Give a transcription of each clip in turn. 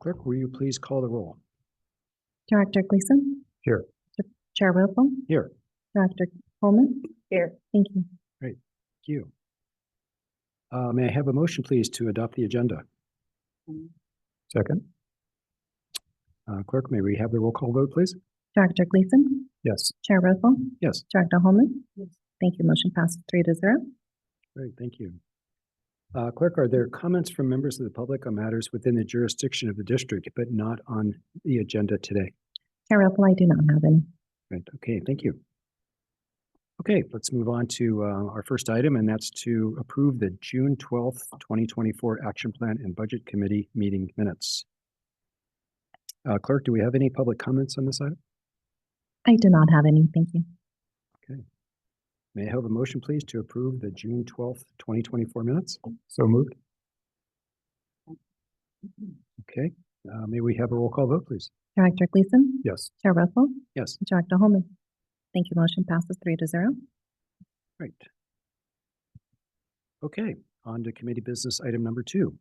Clerk, will you please call the roll? Director Gleason? Here. Chair Wilson? Here. Director Holman? Here. Thank you. Thank you. May I have a motion, please, to adopt the agenda? Second. Clerk, may we have the roll call vote, please? Director Gleason? Yes. Chair Wilson? Yes. Director Holman? Yes. Thank you. Motion passes 3-0. Great, thank you. Clerk, are there comments from members of the public on matters within the jurisdiction of the district, but not on the agenda today? Chair Wilson, I do not have any. Right, okay, thank you. Okay, let's move on to our first item, and that's to approve the June 12th, 2024 Action Plan and Budget Committee meeting minutes. Clerk, do we have any public comments on this item? I do not have any. Thank you. Okay. May I have a motion, please, to approve the June 12th, 2024 minutes? So moved. Okay. May we have a roll call vote, please? Director Gleason? Yes. Chair Wilson? Yes. Director Holman? Thank you. Motion passes 3-0. Great. Okay, on to committee business item number 2.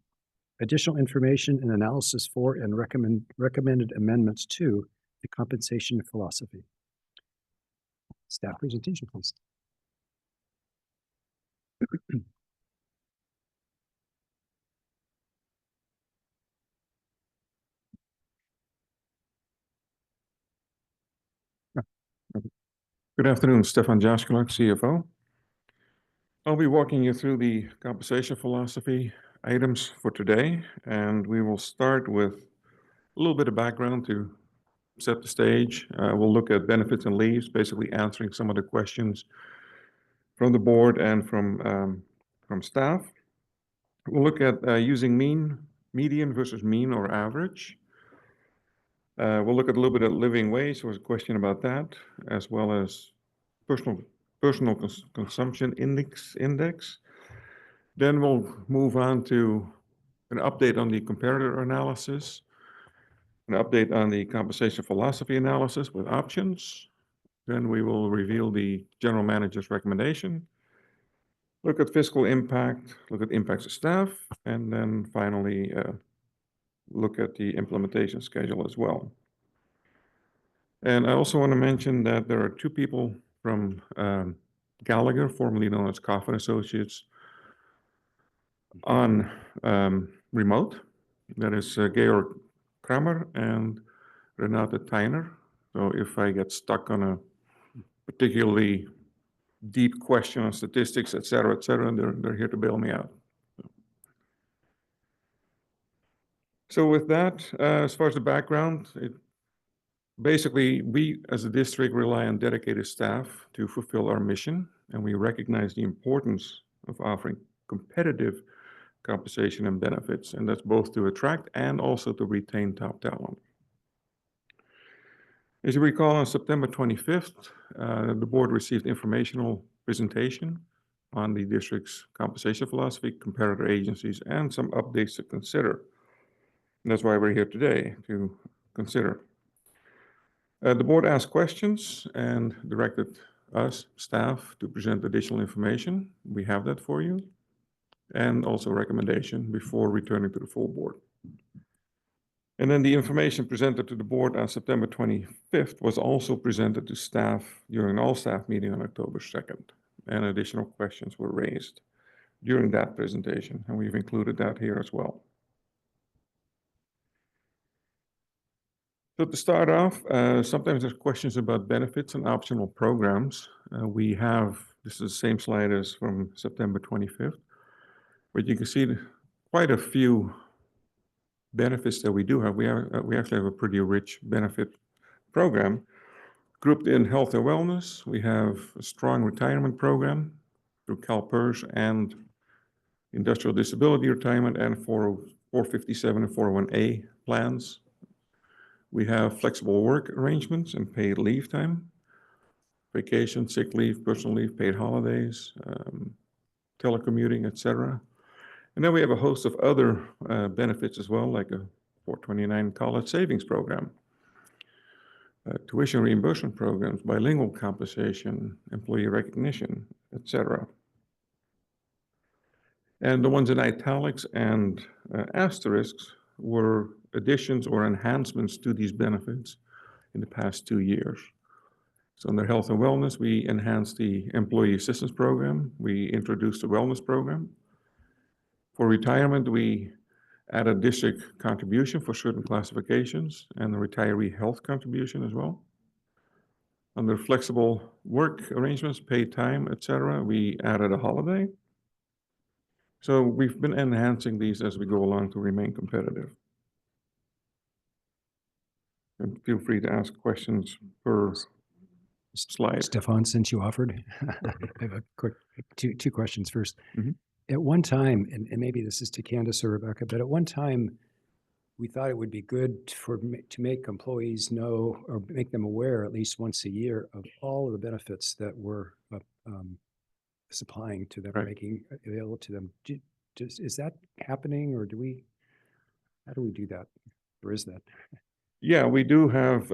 Additional information and analysis for and recommended amendments to the compensation philosophy. Staff presentation, please. Good afternoon, Stefan Jaskulak, CFO. I'll be walking you through the compensation philosophy items for today, and we will start with a little bit of background to set the stage. We'll look at benefits and leaves, basically answering some of the questions from the board and from staff. We'll look at using median versus mean or average. We'll look at a little bit at living wage. There was a question about that, as well as personal consumption index. Then we'll move on to an update on the comparator analysis, an update on the compensation philosophy analysis with options. Then we will reveal the general manager's recommendation, look at fiscal impact, look at impacts of staff, and then finally look at the implementation schedule as well. And I also want to mention that there are 2 people from Gallagher, formerly known as Coffin Associates, on remote. That is Georg Kramer and Renate Tyner. So if I get stuck on a particularly deep question on statistics, et cetera, they're here to bail me out. So with that, as far as the background, basically, we as a district rely on dedicated staff to fulfill our mission, and we recognize the importance of offering competitive compensation and benefits, and that's both to attract and also to retain top talent. As you recall, on September 25th, the board received informational presentation on the district's compensation philosophy, comparator agencies, and some updates to consider. And that's why we're here today, to consider. The board asked questions and directed us, staff, to present additional information. We have that for you, and also a recommendation before returning to the full board. And then the information presented to the board on September 25th was also presented to staff during an all-staff meeting on October 2nd, and additional questions were raised during that presentation, and we've included that here as well. So to start off, sometimes there's questions about benefits and optional programs. This is the same slide as from September 25th, but you can see quite a few benefits that we do have. We actually have a pretty rich benefit program. Grouped in health and wellness, we have a strong retirement program through CalPERS and industrial disability retirement and 457 and 401A plans. We have flexible work arrangements and paid leave time, vacation, sick leave, personal leave, paid holidays, telecommuting, etc. And then we have a host of other benefits as well, like a 429 college savings program, tuition reimbursement programs, bilingual compensation, employee recognition, etc. And the ones in italics and asterisks were additions or enhancements to these benefits in the past 2 years. So under health and wellness, we enhanced the employee assistance program. We introduced the wellness program. For retirement, we added district contribution for certain classifications and the retiree health contribution as well. Under flexible work arrangements, paid time, etc., we added a holiday. So we've been enhancing these as we go along to remain competitive. And feel free to ask questions per slide. Stefan, since you offered, I have a quick two questions first. Mhm. At one time, and maybe this is to Candace or Rebecca, but at one time, we thought it would be good to make employees know or make them aware at least once a year of all of the benefits that we're supplying to them, Right. making available to them. Is that happening, or how do we do that? Or is that? Yeah, we do have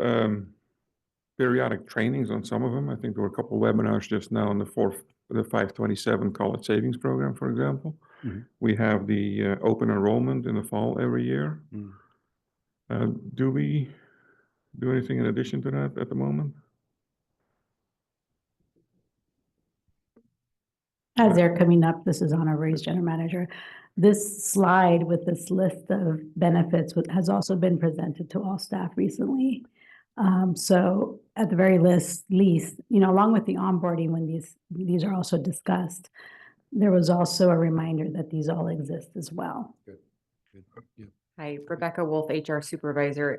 periodic trainings on some of them. I think there were a couple of webinars just now on the 527 college savings program, for example. Mhm. We have the open enrollment in the fall every year. Mm. Do we do anything in addition to that at the moment? As they're coming up, this is Anna Ray's general manager. This slide with this list of benefits has also been presented to all staff recently. So at the very least, along with the onboarding, when these are also discussed, there was also a reminder that these all exist as well. Good. Yeah. Hi, Rebecca Wolf, HR Supervisor.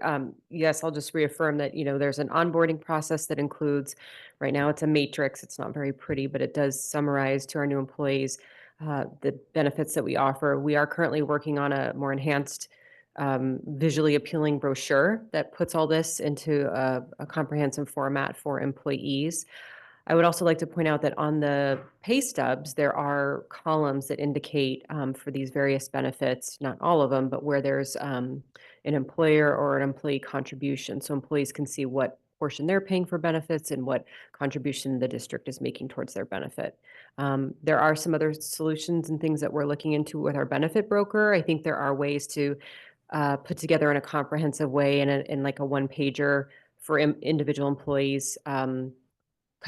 Yes, I'll just reaffirm that, there's an onboarding process that includes, right now it's a matrix. It's not very pretty, but it does summarize to our new employees the benefits that we offer. We are currently working on a more enhanced, visually appealing brochure that puts all this into a comprehensive format for employees. I would also like to point out that on the pay stubs, there are columns that indicate for these various benefits, not all of them, but where there's an employer or an employee contribution. So employees can see what portion they're paying for benefits and what contribution the district is making towards their benefit. There are some other solutions and things that we're looking into with our benefit broker. I think there are ways to put together in a comprehensive way in like a one-pager for individual employees,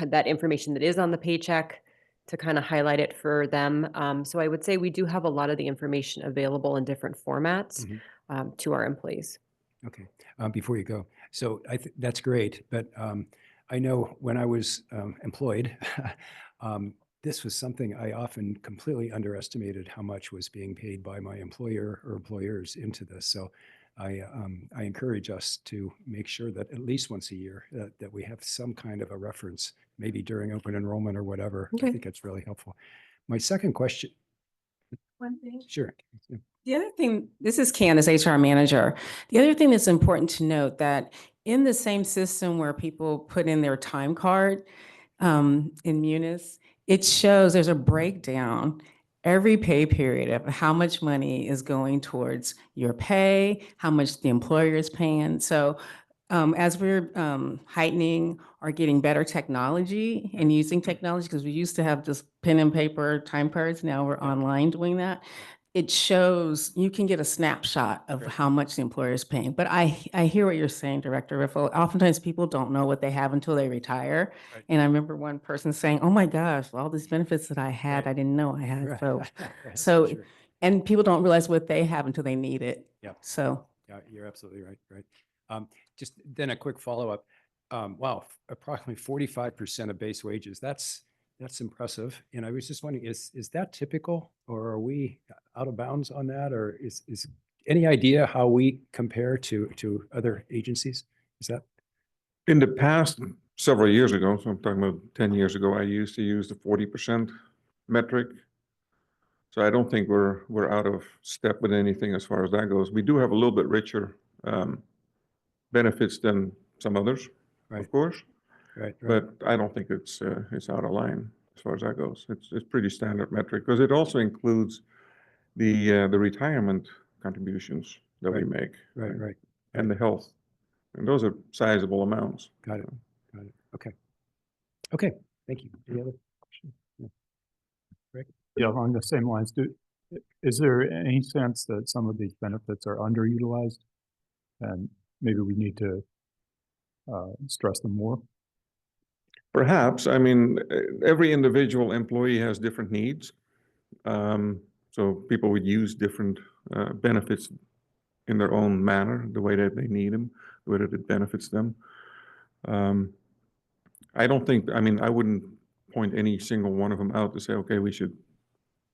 that information that is on the paycheck to kind of highlight it for them. So I would say we do have a lot of the information available in different formats to our employees. Okay. Before you go, so that's great, but I know when I was employed, this was something I often completely underestimated how much was being paid by my employer or employers into this. So I encourage us to make sure that at least once a year that we have some kind of a reference, maybe during open enrollment or whatever. Okay. I think that's really helpful. My second question. One thing. Sure. The other thing, this is Candace, HR manager. The other thing that's important to note that in the same system where people put in their time card in Munis, it shows there's a breakdown every pay period of how much money is going towards your pay, how much the employer is paying. So as we're heightening or getting better technology and using technology, because we used to have just pen and paper time cards, now we're online doing that. It shows, you can get a snapshot of how much the employer is paying. But I hear what you're saying, Director Riffle. Oftentimes people don't know what they have until they retire. Right. And I remember one person saying, oh my gosh, all these benefits that I had, I didn't know I had. So, Sure. and people don't realize what they have until they need it. Yeah. So. Yeah, you're absolutely right. Right. Just then a quick follow-up. Wow, approximately 45% of base wages. That's impressive. And I was just wondering, is that typical, or are we out of bounds on that? Or is any idea how we compare to other agencies? Is that? In the past, several years ago, so I'm talking about 10 years ago, I used to use the 40% metric. So I don't think we're out of step with anything as far as that goes. We do have a little bit richer benefits than some others, Right. of course. Right. But I don't think it's out of line as far as that goes. It's pretty standard metric because it also includes the retirement contributions that we make. Right. And the health, and those are sizable amounts. Got it. Okay. Thank you. Any other questions? Yeah, along the same lines, is there any sense that some of these benefits are underutilized? and maybe we need to stress them more. Perhaps, I mean, every individual employee has different needs. So people would use different benefits in their own manner, the way that they need them, the way that it benefits them. I don't think, I mean, I wouldn't point any single one of them out to say, okay, we should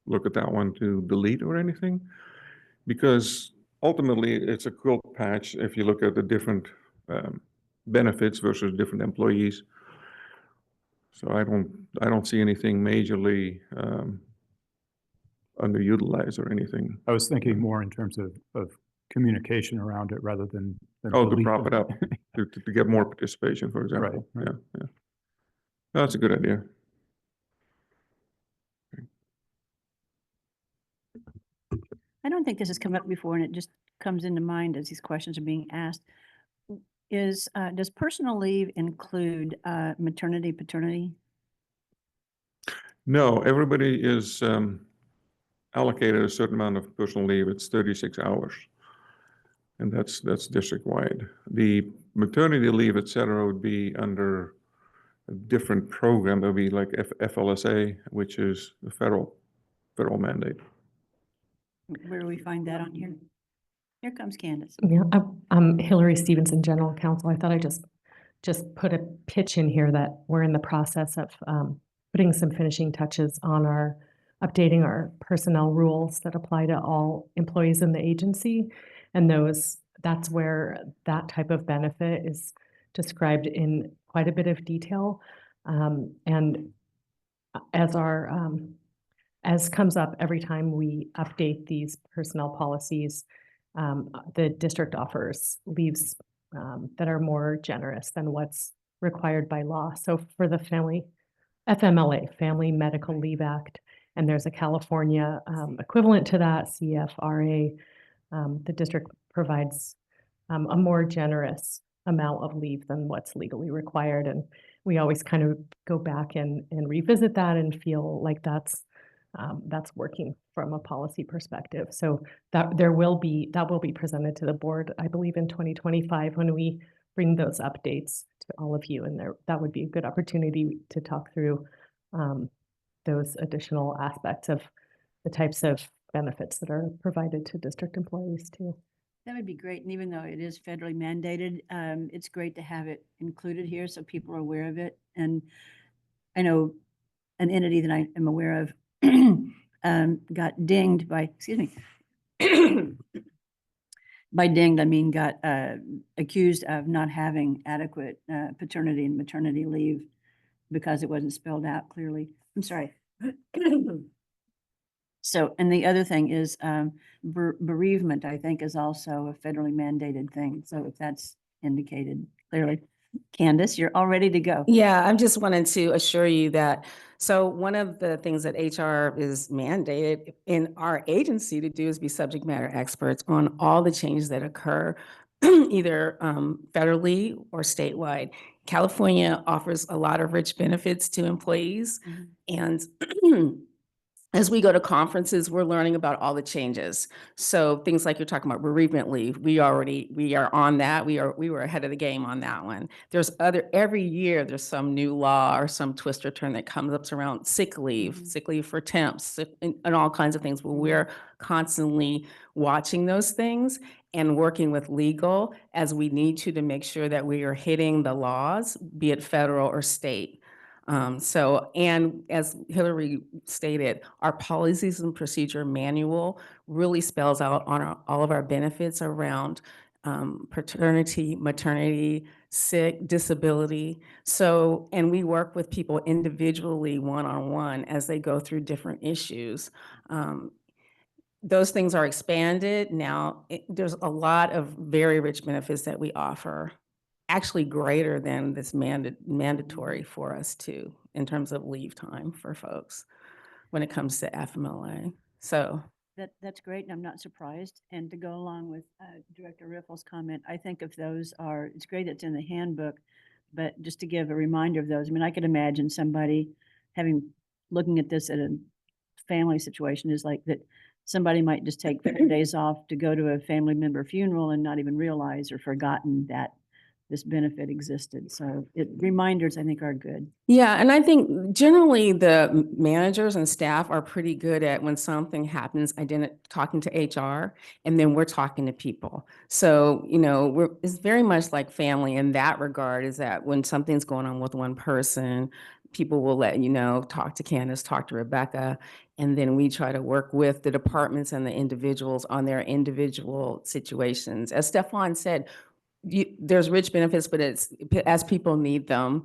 look at that one to delete or anything, because ultimately it's a quilt patch if you look at the different benefits versus different employees. So I don't see anything majorly underutilized or anything. I was thinking more in terms of communication around it rather than. Oh, to delete prop it them. up, to get more participation, for example. Right. Yeah. That's a good idea. I don't think this has come up before, and it just comes into mind as these questions are being asked. Does personal leave include maternity, paternity? No, everybody is allocated a certain amount of personal leave. It's 36 hours. And that's district-wide. The maternity leave, et cetera, would be under a different program. That would be like FLSA, which is the federal mandate. Where do we find that on here? Here comes Candace. Yeah, I'm Hillary Stevenson, General Counsel. I thought I just put a pitch in here that we're in the process of putting some finishing touches on updating our personnel rules that apply to all employees in the agency. And that's where that type of benefit is described in quite a bit of detail. And as comes up every time we update these personnel policies, the district offers leaves that are more generous than what's required by law. So for the FMLA, Family Medical Leave Act, and there's a California equivalent to that, CFRA, the district provides a more generous amount of leave than what's legally required. And we always kind of go back and revisit that and feel like that's working from a policy perspective. So that will be presented to the board, I believe, in 2025 when we bring those updates to all of you. And that would be a good opportunity to talk through those additional aspects of the types of benefits that are provided to district employees too. That would be great. And even though it is federally mandated, it's great to have it included here so people are aware of it. And I know an entity that I am aware of got dinged by, excuse me, by dinged, I mean got accused of not having adequate paternity and maternity leave because it wasn't spelled out clearly. I'm sorry. So, and the other thing is bereavement, I think, is also a federally mandated thing. So if that's indicated clearly. Candace, you're all ready to go. Yeah, I just wanted to assure you that, so one of the things that HR is mandated in our agency to do is be subject matter experts on all the changes that occur either federally or statewide. California offers a lot of rich benefits to employees. And as we go to conferences, we're learning about all the changes. So things like you're talking about bereavement leave, we are on that. We were ahead of the game on that one. Every year there's some new law or some twist or turn that comes up around sick leave for temps, and all kinds of things. Where we're constantly watching those things and working with legal as we need to make sure that we are hitting the laws, be it federal or state. And as Hillary stated, our policies and procedure manual really spells out on all of our benefits around paternity, maternity, sick, disability. So, and we work with people individually, one-on-one, as they go through different issues. Those things are expanded. Now, there's a lot of very rich benefits that we offer, actually greater than this mandatory for us too, in terms of leave time for folks when it comes to FMLA. So That's great, and I'm not surprised. And to go along with Director Riffle's comment, I think if those are, it's great it's in the handbook, but just to give a reminder of those, I mean, I could imagine somebody looking at this at a family situation is like that somebody might just take 4 days off to go to a family member funeral and not even realize or forgotten that this benefit existed. So reminders, I think, are good. Yeah, and I think generally the managers and staff are pretty good at when something happens, talking to HR, and then we're talking to people. So, it's very much like family in that regard, is that when something's going on with one person, people will let you know, talk to Candace, talk to Rebecca, and then we try to work with the departments and the individuals on their individual situations. As Stefan said, there's rich benefits, but it's as people need them,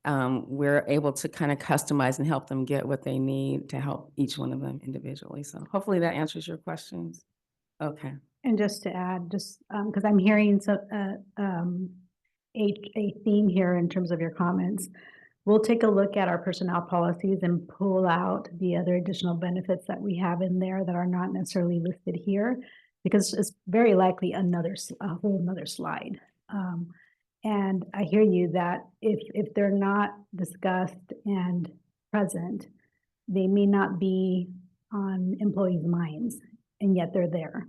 we're able to kind of customize and help them get what they need to help each one of them individually. So hopefully that answers your questions. Okay. And just to add, just because I'm hearing a theme here in terms of your comments, we'll take a look at our personnel policies and pull out the other additional benefits that we have in there that are not necessarily listed here, because it's very likely a whole nother slide. And I hear you that if they're not discussed and present, they may not be on employees' minds, and yet they're there.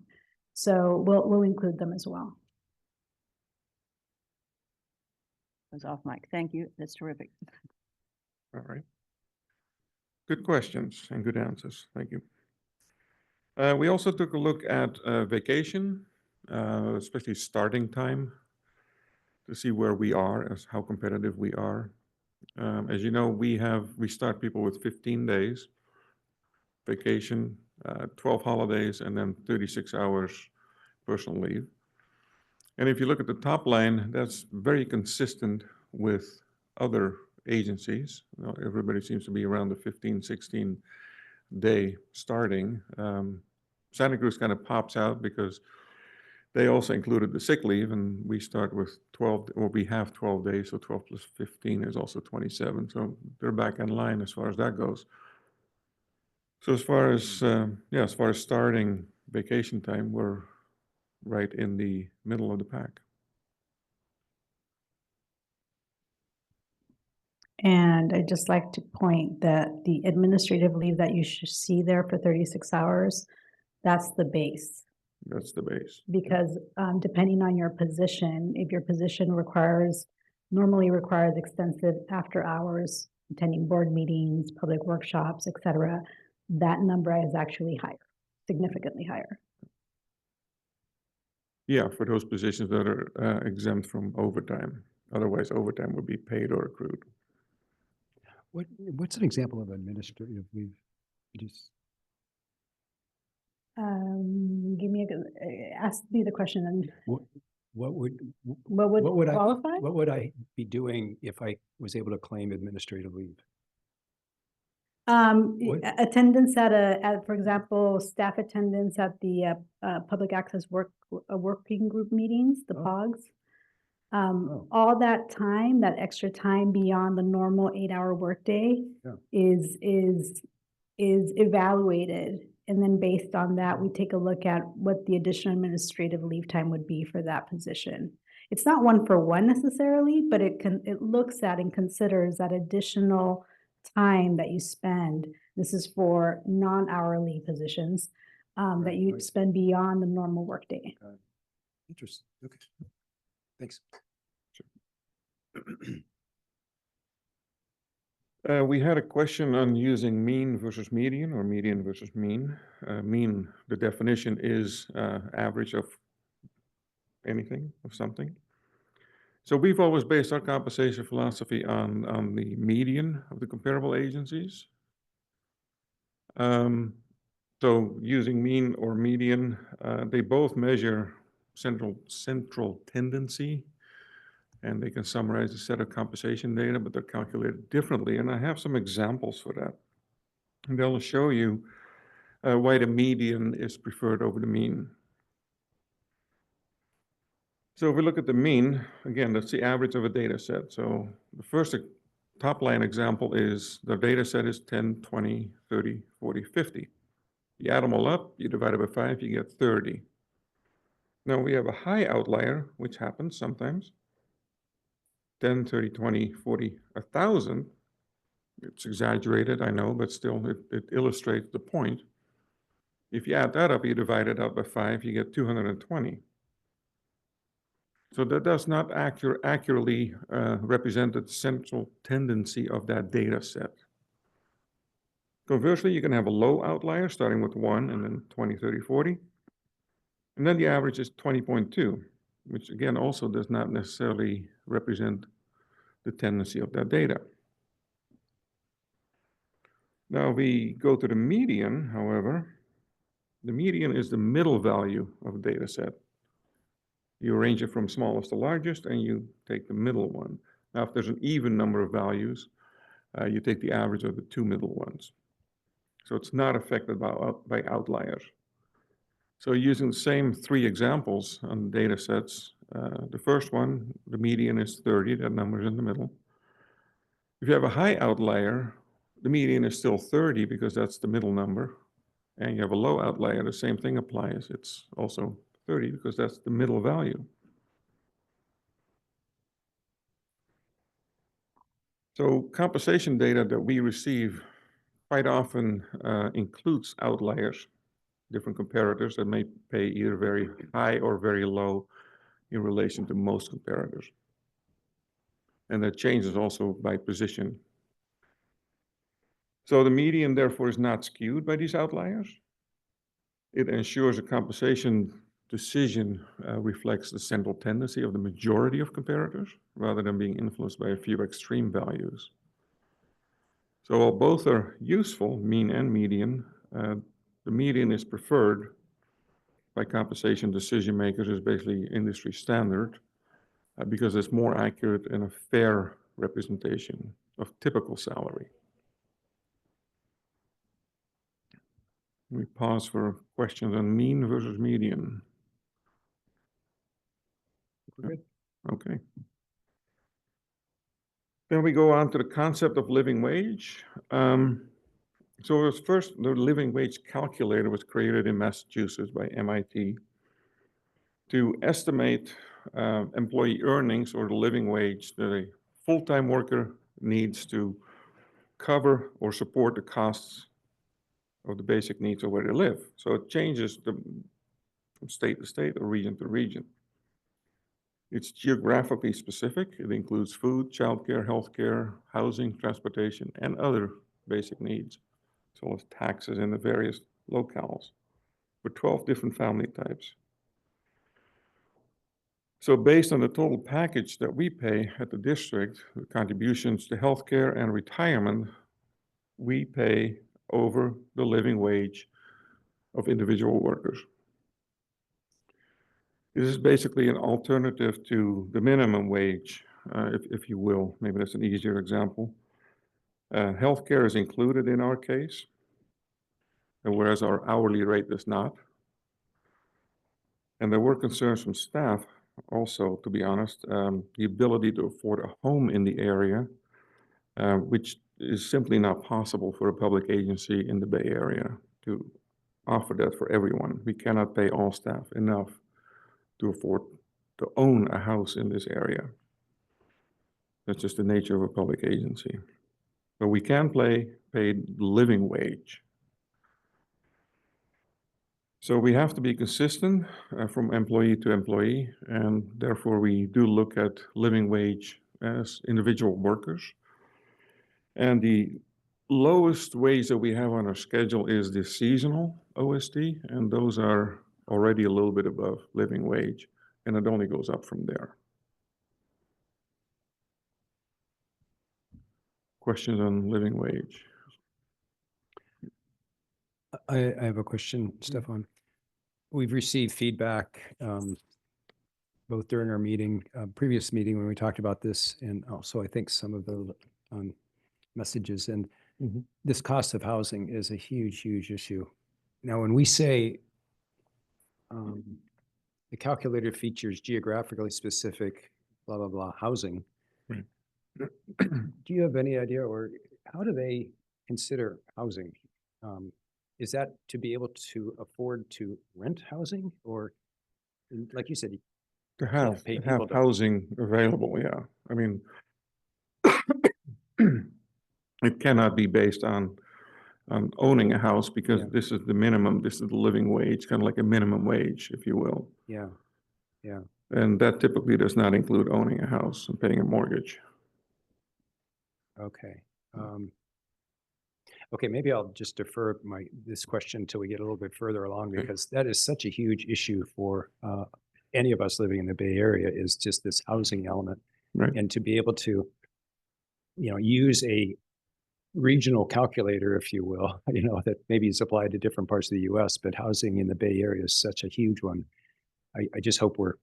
So we'll include them as well. I was off mic. Thank you. That's terrific. All right. Good questions and good answers. Thank you. We also took a look at vacation, especially starting time, to see where we are, as how competitive we are. As you know, we start people with 15 days vacation, 12 holidays, and then 36 hours personal leave. And if you look at the top line, that's very consistent with other agencies. Everybody seems to be around the 15, 16 day starting. Santa Cruz kind of pops out because they also included the sick leave, and we start with 12, or we have 12 days, so 12 plus 15 is also 27. So they're back in line as far as that goes. So as far as starting vacation time, we're right in the middle of the pack. And I'd just like to point that the administrative leave that you should see there for 36 hours, that's the base. That's the base. Because depending on your position, if your position normally requires extensive after hours, attending board meetings, public workshops, etc., that number is actually higher, significantly higher. Yeah, for those positions that are exempt from overtime. Otherwise, overtime would be paid or accrued. What's an example of administrative leave? Just Ask me the question and what would qualify? what would I be doing if I was able to claim administrative leave? Attendance for example, staff attendance at the public access working group meetings, the POGs. All that time, that extra time beyond the normal 8-hour workday is evaluated. And then based on that, we take a look at what the additional administrative leave time would be for that position. It's not one for one necessarily, but it looks at and considers that additional time that you spend. This is for non-hourly positions that you spend beyond the normal workday. Interesting. Okay. Thanks. We had a question on using mean versus median or median versus mean. Mean, the definition is average of anything, of something. So we've always based our compensation philosophy on the median of the comparable agencies. So using mean or median, they both measure central tendency, and they can summarize a set of compensation data, but they're calculated differently. And I have some examples for that. And they'll show you why the median is preferred over the mean. So if we look at the mean, again, that's the average of a data set. So the first top line example is the data set is 10, 20, 30, 40, 50. You add them all up, you divide it by 5, you get 30. Now we have a high outlier, which happens sometimes. 10, 30, 20, 40, 1,000. It's exaggerated, I know, but still it illustrates the point. If you add that up, you divide it out by 5, you get 220. So that does not accurately represent the central tendency of that data set. Conversely, you can have a low outlier starting with 1 and then 20, 30, 40. And then the average is 20.2, which again also does not necessarily represent the tendency of that data. Now we go to the median, however. The median is the middle value of a data set. You arrange it from smallest to largest, and you take the middle one. Now, if there's an even number of values, you take the average of the two middle ones. So it's not affected by outliers. So using the same 3 examples on the data sets, the first one, the median is 30, that number is in the middle. If you have a high outlier, the median is still 30 because that's the middle number. And you have a low outlier, the same thing applies. It's also 30 because that's the middle value. So compensation data that we receive quite often includes outliers, different comparators that may pay either very high or very low in relation to most comparators. And that changes also by position. So the median, therefore, is not skewed by these outliers. It ensures a compensation decision reflects the central tendency of the majority of comparators, rather than being influenced by a few extreme values. So while both are useful, mean and median, the median is preferred by compensation decision makers as basically industry standard because it's more accurate and a fair representation of typical salary. We pause for questions on mean versus median. Good. Okay. Then we go on to the concept of living wage. So it was first, the living wage calculator was created in Massachusetts by MIT to estimate employee earnings or the living wage that a full-time worker needs to cover or support the costs of the basic needs of where they live. So it changes from state to state or region to region. It's geographically specific. It includes food, childcare, healthcare, housing, transportation, and other basic needs, as well as taxes in the various locales for 12 different family types. So based on the total package that we pay at the district, the contributions to healthcare and retirement, we pay over the living wage of individual workers. This is basically an alternative to the minimum wage, if you will. Maybe that's an easier example. Healthcare is included in our case, and whereas our hourly rate does not. And there were concerns from staff also, to be honest, the ability to afford a home in the area, which is simply not possible for a public agency in the Bay Area to offer that for everyone. We cannot pay all staff enough to afford to own a house in this area. That's just the nature of a public agency. But we can pay living wage. So we have to be consistent from employee to employee, and therefore we do look at living wage as individual workers. And the lowest wage that we have on our schedule is the seasonal OST, and those are already a little bit above living wage, and it only goes up from there. Questions on living wage? I have a question, Stefan. We've received feedback both during our meeting, previous meeting when we talked about this, and also I think some of the messages. And this cost of housing is a huge, huge issue. Now, when we say the calculator features geographically specific, blah, blah, blah, housing, Right. Do you have any idea, or how do they consider housing? Is that to be able to afford to rent housing, or like you said, To have pay people to- housing available, yeah. I mean, it cannot be based on on owning a house because Yeah. this is the minimum, this is the living wage, kind of like a minimum wage, if you will. Yeah, yeah. And that typically does not include owning a house and paying a mortgage. Okay. Okay, maybe I'll just defer this question until we get a little bit further along, Okay. because that is such a huge issue for any of us living in the Bay Area, is just this housing element. Right. And to be able to, use a regional calculator, if you will, that maybe is applied to different parts of the US, but housing in the Bay Area is such a huge one. I just hope we're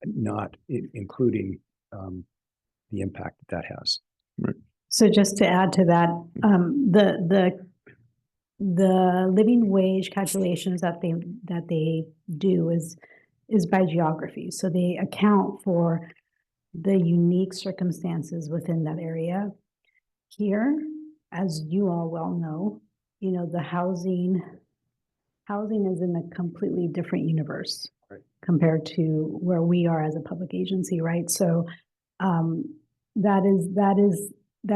not including the impact that has. So just to add to that, the living wage calculations that they do is by geography. So they account for the unique circumstances within that area. Here, as you all well know, the housing is in a completely different universe. Right. Compared to where we are as a public agency, right? So that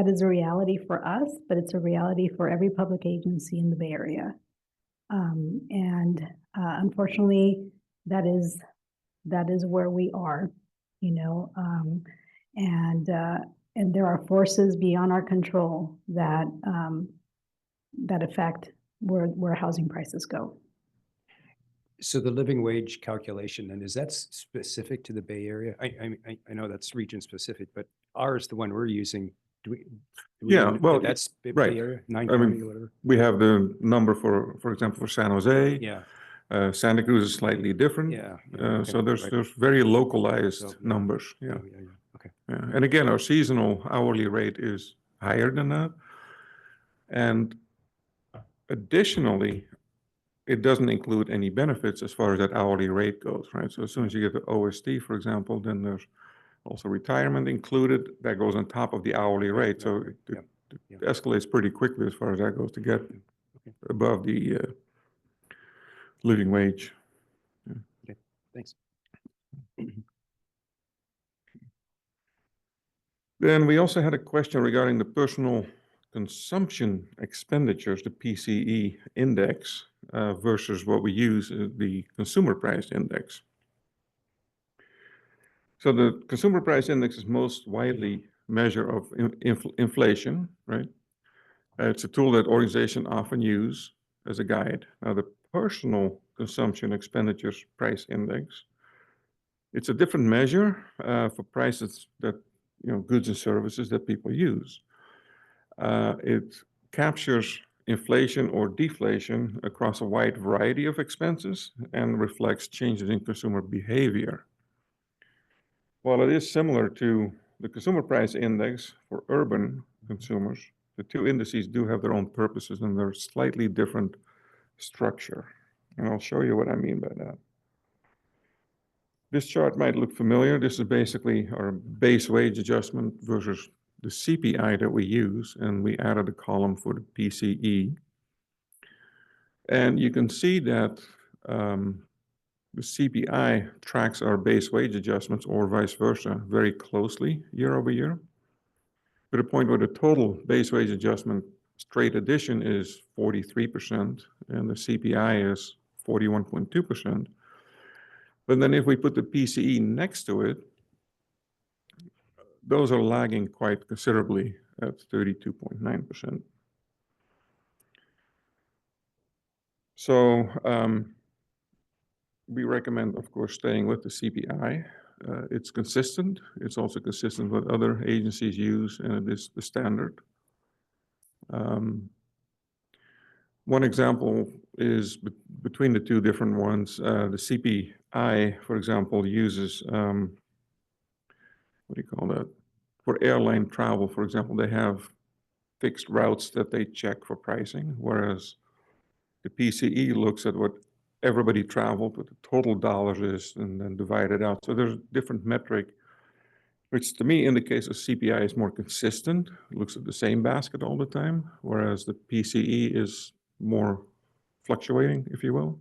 is a reality for us, but it's a reality for every public agency in the Bay Area. And unfortunately, that is where we are, and there are forces beyond our control that affect where housing prices go. So the living wage calculation, then, is that specific to the Bay Area? I know that's region specific, but ours, the one we're using, do we Yeah, know that well, that's Bay right. Area, 9 I mean, county or whatever? We have the number for example, for San Jose. Yeah, Santa Cruz is slightly different. yeah. So Okay, there's right. there's very localized So, yeah. numbers. Yeah. Yeah. Okay. Yeah. And again, our seasonal hourly rate is higher than that. And additionally, it doesn't include any benefits as far as that hourly rate goes, right? So as soon as you get the OST, for example, then there's also retirement included. That goes on top of the hourly rate. So it escalates pretty quickly as far as that goes to get above the living wage. Okay, thanks. Then we also had a question regarding the personal consumption expenditures, the PCE index, versus what we use, the consumer price index. So the consumer price index is most widely measure of inflation, right? It's a tool that organizations often use as a guide. Now, the personal consumption expenditures price index, it's a different measure for prices that, goods and services that people use. It captures inflation or deflation across a wide variety of expenses and reflects changes in consumer behavior. While it is similar to the consumer price index for urban consumers, the two indices do have their own purposes and they're slightly different structure. And I'll show you what I mean by that. This chart might look familiar. This is basically our base wage adjustment versus the CPI that we use, and we added a column for the PCE. And you can see that the CPI tracks our base wage adjustments, or vice versa, very closely year over year, to the point where the total base wage adjustment straight addition is 43%, and the CPI is 41.2%. But then if we put the PCE next to it, those are lagging quite considerably at 32.9%. So we recommend, of course, staying with the CPI. It's consistent. It's also consistent with other agencies use, and it is the standard. One example is between the two different ones. The CPI, for example, uses, what do you call that? For airline travel, for example, they have fixed routes that they check for pricing, whereas the PCE looks at what everybody traveled, what the total dollars is, and then divide it out. So there's a different metric, which to me indicates a CPI is more consistent. It looks at the same basket all the time, whereas the PCE is more fluctuating, if you will.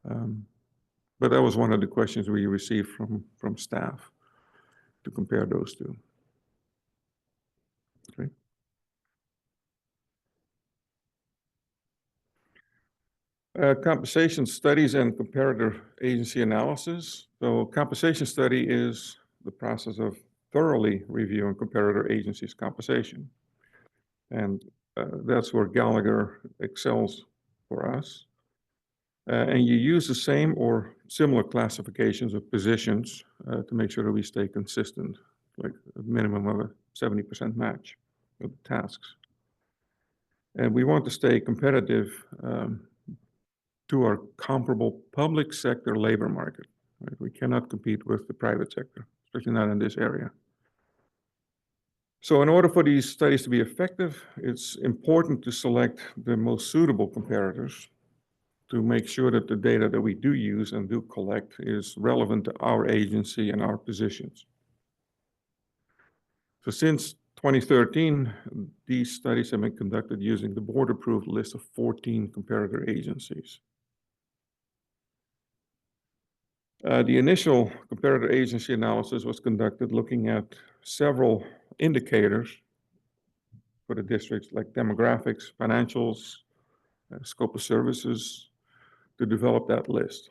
But that was one of the questions we received from staff to compare those two. Okay. Compensation studies and comparator agency analysis. So compensation study is the process of thoroughly reviewing comparator agencies' compensation. And that's where Gallagher excels for us. And you use the same or similar classifications of positions to make sure that we stay consistent, like a minimum of a 70% match of the tasks. And we want to stay competitive to our comparable public sector labor market. Right? We cannot compete with the private sector, especially not in this area. So in order for these studies to be effective, it's important to select the most suitable comparators to make sure that the data that we do use and do collect is relevant to our agency and our positions. So since 2013, these studies have been conducted using the board-approved list of 14 comparator agencies. The initial comparator agency analysis was conducted looking at several indicators for the districts like demographics, financials, scope of services to develop that list.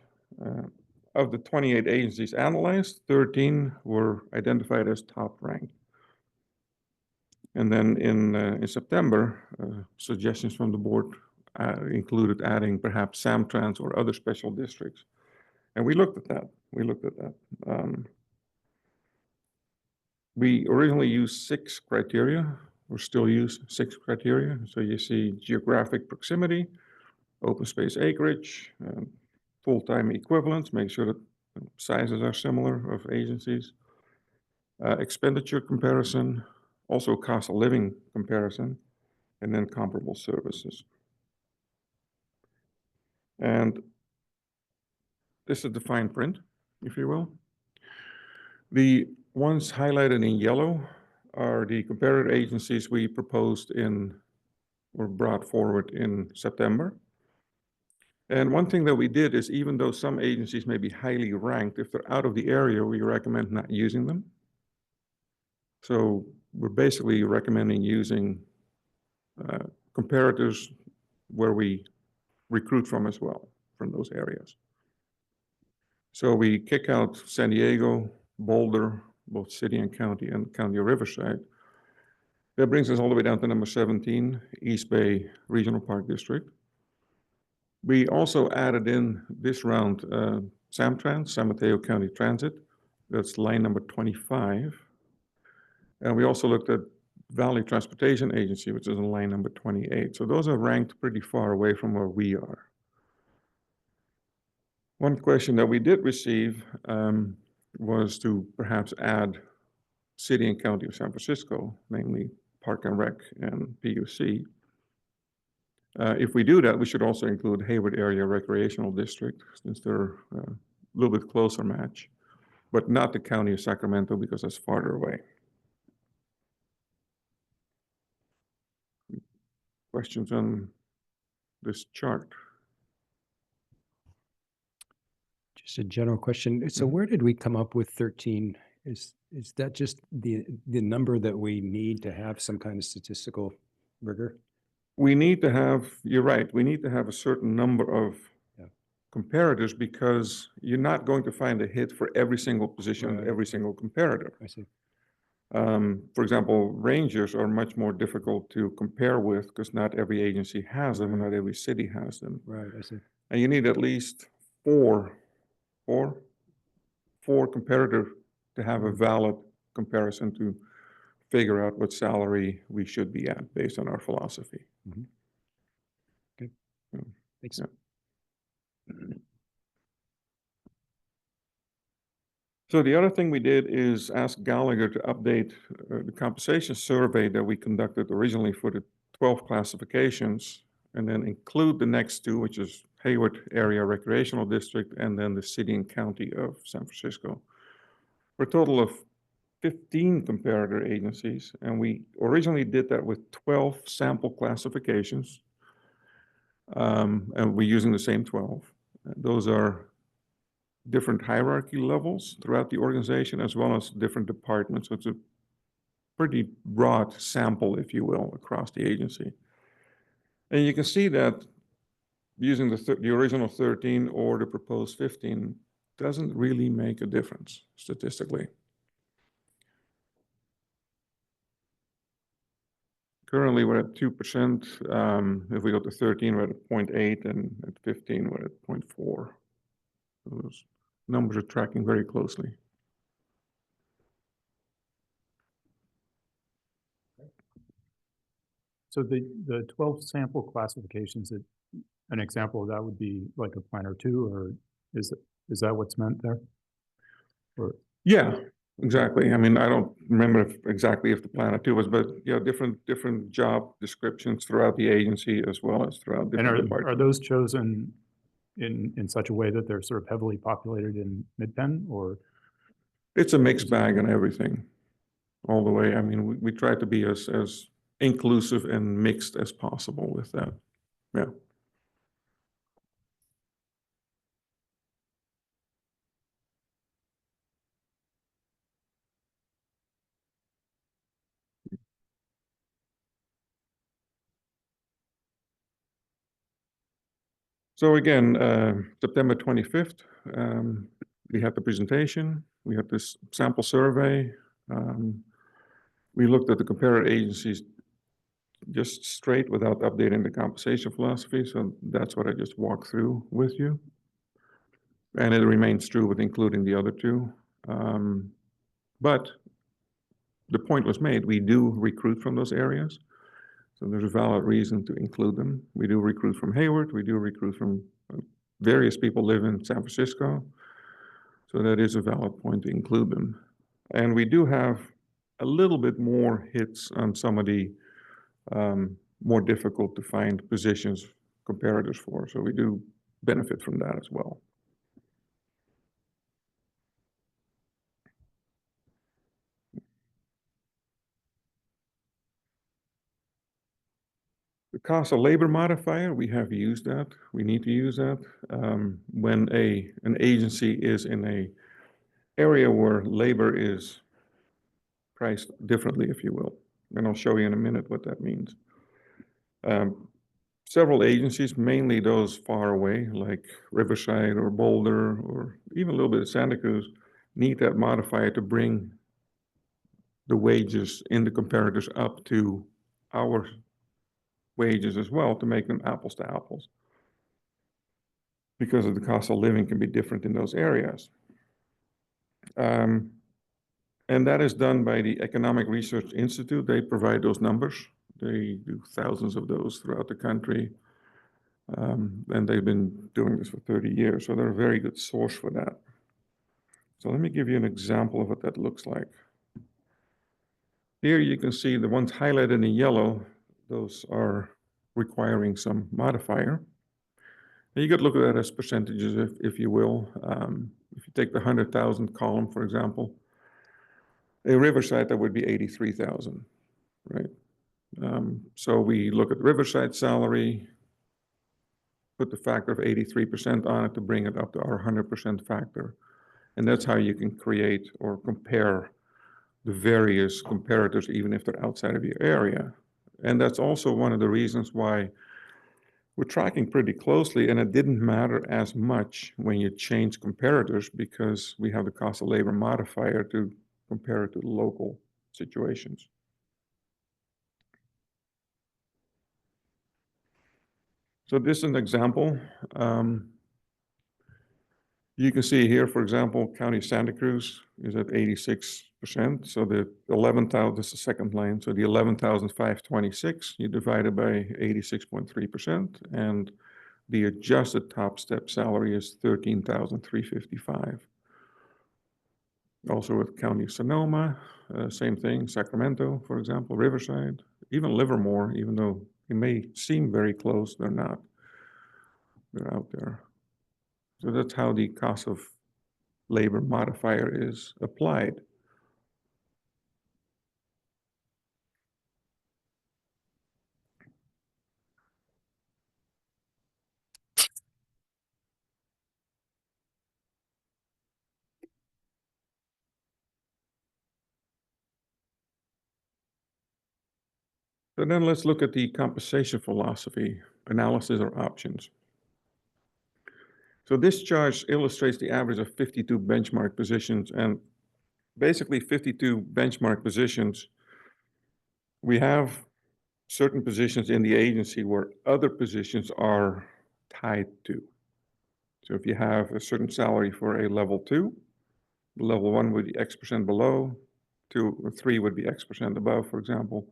Of the 28 agencies analyzed, 13 were identified as top ranked. And then in September, suggestions from the board included adding perhaps Samtrans or other special districts. And we looked at that. We originally used 6 criteria, or still use 6 criteria. So you see geographic proximity, open space acreage, full-time equivalents, make sure that sizes are similar of agencies, expenditure comparison, also cost of living comparison, and then comparable services. And this is the fine print, if you will. The ones highlighted in yellow are the comparator agencies we proposed or brought forward in September. And one thing that we did is, even though some agencies may be highly ranked, if they're out of the area, we recommend not using them. So we're basically recommending using comparators where we recruit from as well, from those areas. So we kick out San Diego, Boulder, both city and county of Riverside. That brings us all the way down to number 17, East Bay Regional Park District. We also added in this round Samtrans, San Mateo County Transit. That's line number 25. And we also looked at Valley Transportation Agency, which is in line number 28. So those are ranked pretty far away from where we are. One question that we did receive was to perhaps add City and County of San Francisco, namely Park and Rec and PUC. If we do that, we should also include Hayward Area Recreational District, since they're a little bit closer match, but not the County of Sacramento because that's farther away. Questions on this chart? Just a general question. So where did we come up with 13? Is that just the number that we need to have some kind of statistical rigor? We need to have, you're right, we need to have a certain number of comparators, because you're not going to find a hit for every single position, every single comparator. I see. For example, rangers are much more difficult to compare with because not every agency has them and not every city has them. Right, I see. And you need at least four comparators to have a valid comparison to figure out what salary we should be at based on our philosophy. Mm-hmm. Okay. Thanks. So the other thing we did is ask Gallagher to update the compensation survey that we conducted originally for the 12 classifications, and then include the next 2, which is Hayward Area Recreational District and then the City and County of San Francisco, for a total of 15 comparator agencies. And we originally did that with 12 sample classifications, and we're using the same 12. Those are different hierarchy levels throughout the organization, as well as different departments. So it's a pretty broad sample, if you will, across the agency. And you can see that using the original 13 or the proposed 15 doesn't really make a difference statistically. Currently, we're at 2%. If we go to 13, we're at 0.8, and at 15, we're at 0.4. Those numbers are tracking very closely. So the 12 sample classifications, an example of that would be like a planner 2, or is that what's meant there? Or Yeah, exactly. I mean, I don't remember exactly if the planner 2 was, but yeah, different job descriptions throughout the agency as well as throughout and different are departments. those chosen in such a way that they're sort of heavily populated in Midpen, or? It's a mixed bag and everything, all the way. I mean, we try to be as inclusive and mixed as possible with that. Yeah. So again, September 25th, we had the presentation, we had this sample survey. We looked at the comparator agencies just straight without updating the compensation philosophy. So that's what I just walked through with you. And it remains true with including the other two. But the point was made, we do recruit from those areas. So there's a valid reason to include them. We do recruit from Hayward. We do recruit from various people live in San Francisco. So that is a valid point to include them. And we do have a little bit more hits on some of the more difficult to find positions comparators for. So we do benefit from that as well. The cost of labor modifier, we have used that. We need to use that when an agency is in a area where labor is priced differently, if you will. And I'll show you in a minute what that means. Several agencies, mainly those far away, like Riverside or Boulder, or even a little bit of Santa Cruz, need that modifier to bring the wages in the comparators up to our wages as well, to make them apples to apples. Because of the cost of living can be different in those areas. And that is done by the Economic Research Institute. They provide those numbers. They do thousands of those throughout the country. And they've been doing this for 30 years. So they're a very good source for that. So let me give you an example of what that looks like. Here you can see the ones highlighted in yellow. Those are requiring some modifier. And you could look at that as percentages, if you will. If you take the 100,000 column, for example, a Riverside, that would be 83,000, right? So we look at Riverside salary, put the factor of 83% on it to bring it up to our 100% factor. And that's how you can create or compare the various comparators, even if they're outside of your area. And that's also one of the reasons why we're tracking pretty closely, and it didn't matter as much when you change comparators because we have the cost of labor modifier to compare it to the local situations. So this is an example. You can see here, for example, County Santa Cruz is at 86%. So the 11,000, this is the second line. So the 11,526, you divide it by 86.3%. And the adjusted top step salary is 13,355. Also with County of Sonoma, same thing. Sacramento, for example, Riverside, even Livermore, even though it may seem very close, they're not. They're out there. So that's how the cost of labor modifier is applied. So then let's look at the compensation philosophy, analysis or options. So this chart illustrates the average of 52 benchmark positions, and basically 52 benchmark positions. We have certain positions in the agency where other positions are tied to. So if you have a certain salary for a level 2, level 1 would be X% below, 2 or 3 would be X% above, for example.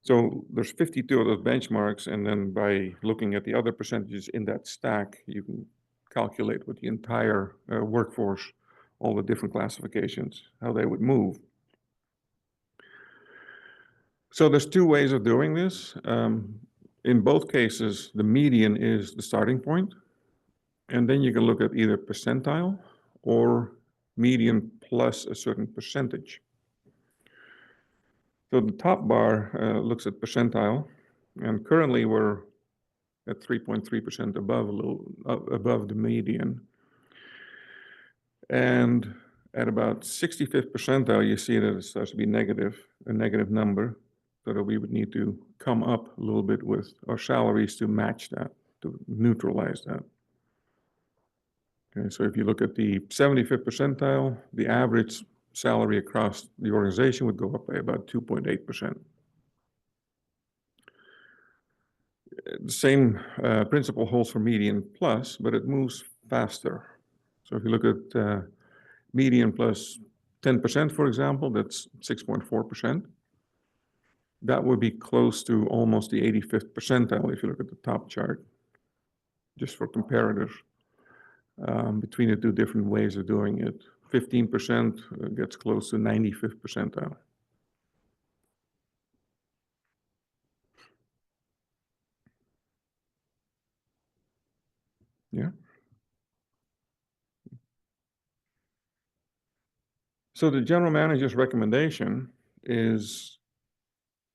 So there's 52 of those benchmarks, and then by looking at the other percentages in that stack, you can calculate with the entire workforce, all the different classifications, how they would move. So there's two ways of doing this. In both cases, the median is the starting point, and then you can look at either percentile or median plus a certain percentage. So the top bar looks at percentile, and currently we're at 3.3% above, a little above the median. And at about 65th percentile, you see that it starts to be negative, a negative number, so that we would need to come up a little bit with our salaries to match that, to neutralize that. Okay, so if you look at the 75th percentile, the average salary across the organization would go up by about 2.8%. The same principle holds for median plus, but it moves faster. So if you look at median plus 10%, for example, that's 6.4%. That would be close to almost the 85th percentile if you look at the top chart, just for comparators between the two different ways of doing it. 15% gets close to 95th percentile. Yeah. So the general manager's recommendation is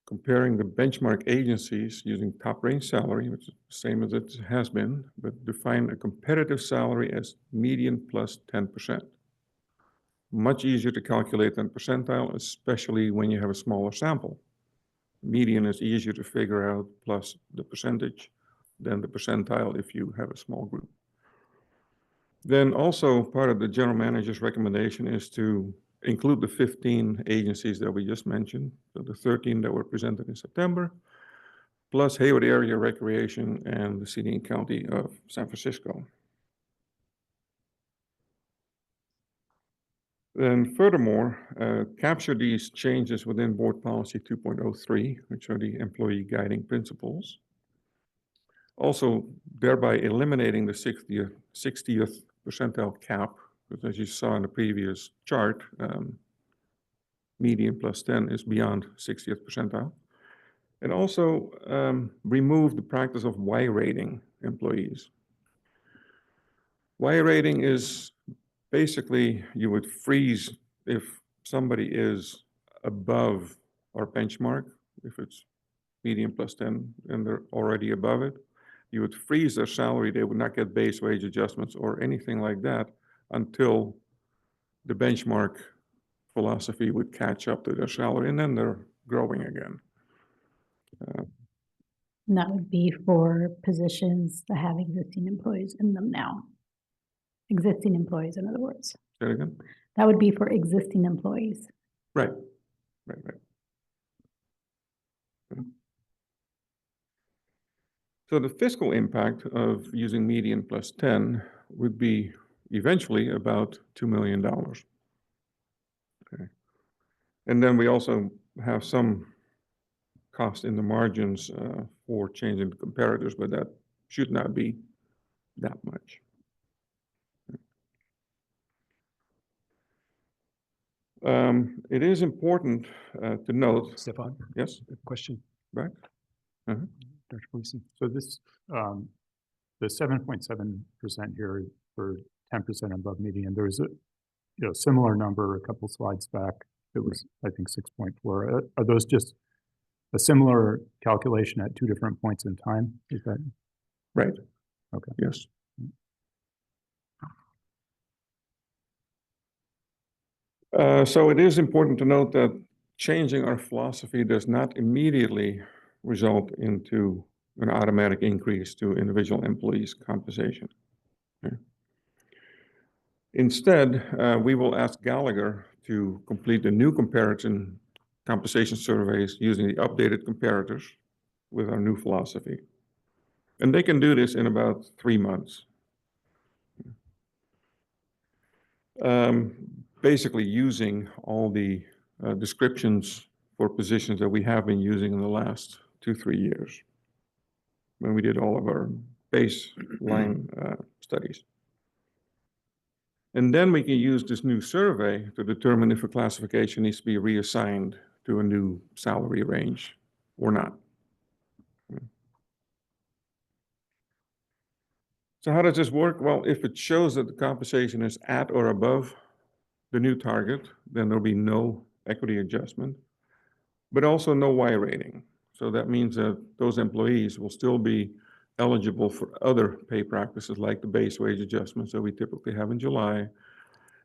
comparing the benchmark agencies using top range salary, which is the same as it has been, but define a competitive salary as median plus 10%. Much easier to calculate than percentile, especially when you have a smaller sample. Median is easier to figure out plus the percentage than the percentile if you have a small group. Then also part of the general manager's recommendation is to include the 15 agencies that we just mentioned, so the 13 that were presented in September, plus Hayward Area Recreation and the City and County of San Francisco. Then furthermore, capture these changes within Board Policy 2.03, which are the employee guiding principles. Also, thereby eliminating the 60th percentile cap, because as you saw in the previous chart, median plus 10 is beyond 60th percentile. And also remove the practice of Y rating employees. Y rating is basically you would freeze if somebody is above our benchmark, if it's median plus 10 and they're already above it, you would freeze their salary. They would not get base wage adjustments or anything like that until the benchmark philosophy would catch up to their salary, and then they're growing again. And that would be for positions that have existing employees in them now. Existing employees, in other words. Say that again? That would be for existing employees. Right. So the fiscal impact of using median plus 10 would be eventually about $2 million. Okay. And then we also have some cost in the margins for changing the comparators, but that should not be that much. It is important to note. Stefan? Yes, A question, back. Dr. Gleason? So this, the 7.7% here for 10% above median, there was a similar number a couple slides back. It was, I think, 6.4. Are those just a similar calculation at two different points in time? Is that right? Okay. Yes. So it is important to note that changing our philosophy does not immediately result into an automatic increase to individual employees' compensation. Instead, we will ask Gallagher to complete the new comparison compensation surveys using the updated comparators with our new philosophy. And they can do this in about 3 months. Basically using all the descriptions for positions that we have been using in the last 2-3 years when we did all of our baseline studies. And then we can use this new survey to determine if a classification needs to be reassigned to a new salary range or not. So how does this work? Well, if it shows that the compensation is at or above the new target, then there'll be no equity adjustment, but also no Y rating. So that means that those employees will still be eligible for other pay practices like the base wage adjustments that we typically have in July,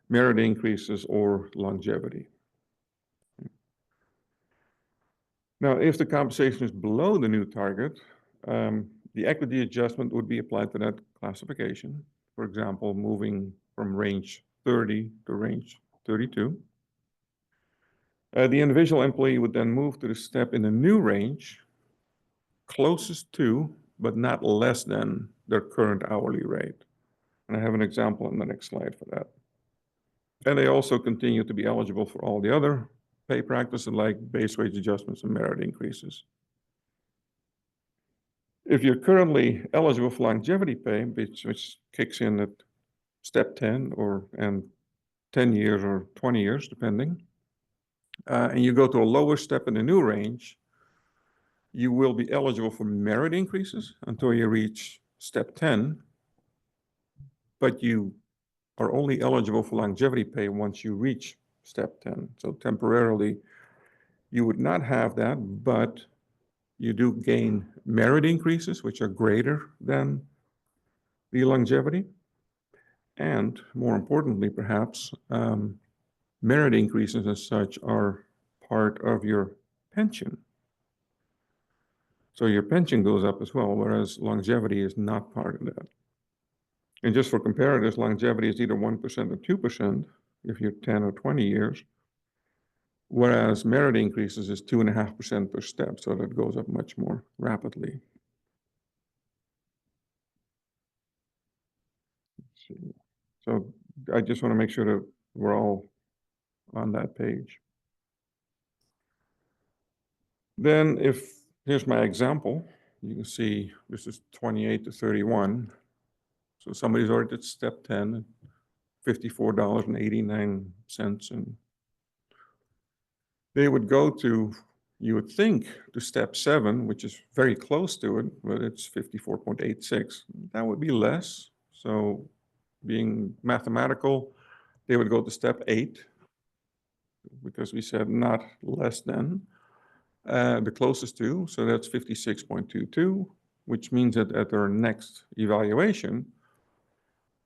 merit increases, or longevity. Now, if the compensation is below the new target, the equity adjustment would be applied to that classification. For example, moving from range 30 to range 32. The individual employee would then move to the step in the new range closest to, but not less than, their current hourly rate. And I have an example on the next slide for that. And they also continue to be eligible for all the other pay practices like base wage adjustments and merit increases. If you're currently eligible for longevity pay, which kicks in at step 10 and 10 years or 20 years, depending, and you go to a lower step in the new range, you will be eligible for merit increases until you reach step 10, but you are only eligible for longevity pay once you reach step 10. So temporarily, you would not have that, but you do gain merit increases, which are greater than the longevity. And more importantly, perhaps, merit increases as such are part of your pension. So your pension goes up as well, whereas longevity is not part of that. And just for comparators, longevity is either 1% or 2% if you're 10 or 20 years, whereas merit increases is 2.5% per step, so that goes up much more rapidly. Let's see. So I just want to make sure that we're all on that page. Then here's my example. You can see this is 28 to 31. So somebody's already at step 10, $54.89, and they would go to, you would think, to step 7, which is very close to it, but it's 54.86. That would be less. So being mathematical, they would go to step 8, because we said not less than the closest to, so that's 56.22, which means that at their next evaluation,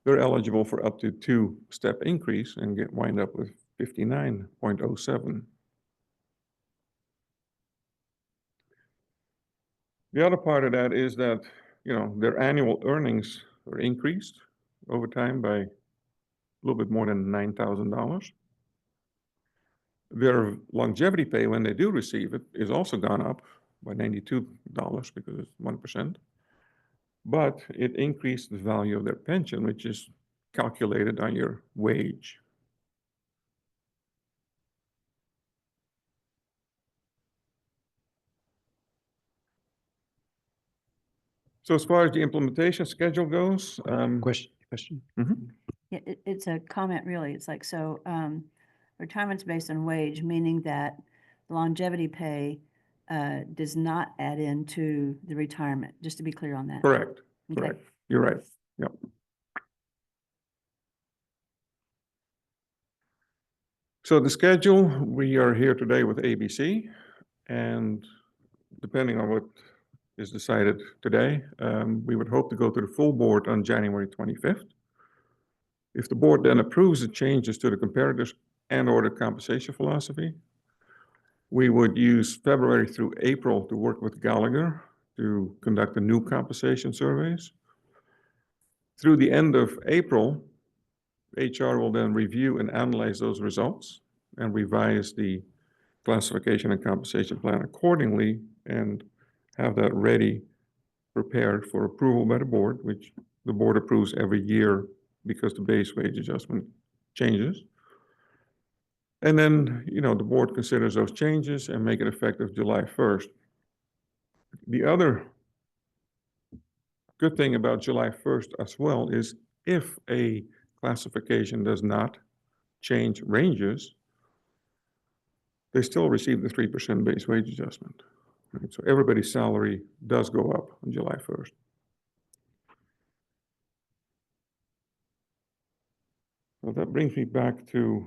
they're eligible for up to 2-step increase and wind up with 59.07. The other part of that is that, their annual earnings are increased over time by a little bit more than $9,000. Their longevity pay, when they do receive it, is also gone up by $92 because it's 1%. But it increased the value of their pension, which is calculated on your wage. So as far as the implementation schedule goes, Question? Yeah, it's a comment really. It's like, so retirement's based on wage, meaning that longevity pay does not add into the retirement, just to be clear on that. correct, Okay. correct. You're right. Yep. So the schedule, we are here today with ABC, and depending on what is decided today, we would hope to go to the full board on January 25th. If the board then approves the changes to the comparators and/or the compensation philosophy, we would use February through April to work with Gallagher to conduct the new compensation surveys. Through the end of April, HR will then review and analyze those results and revise the classification and compensation plan accordingly and have that ready, prepared for approval by the board, which the board approves every year because the base wage adjustment changes. And then, the board considers those changes and make it effective July 1st. The other good thing about July 1st as well is if a classification does not change ranges, they still receive the 3% base wage adjustment. Right? So everybody's salary does go up on July 1st. Well, that brings me back to,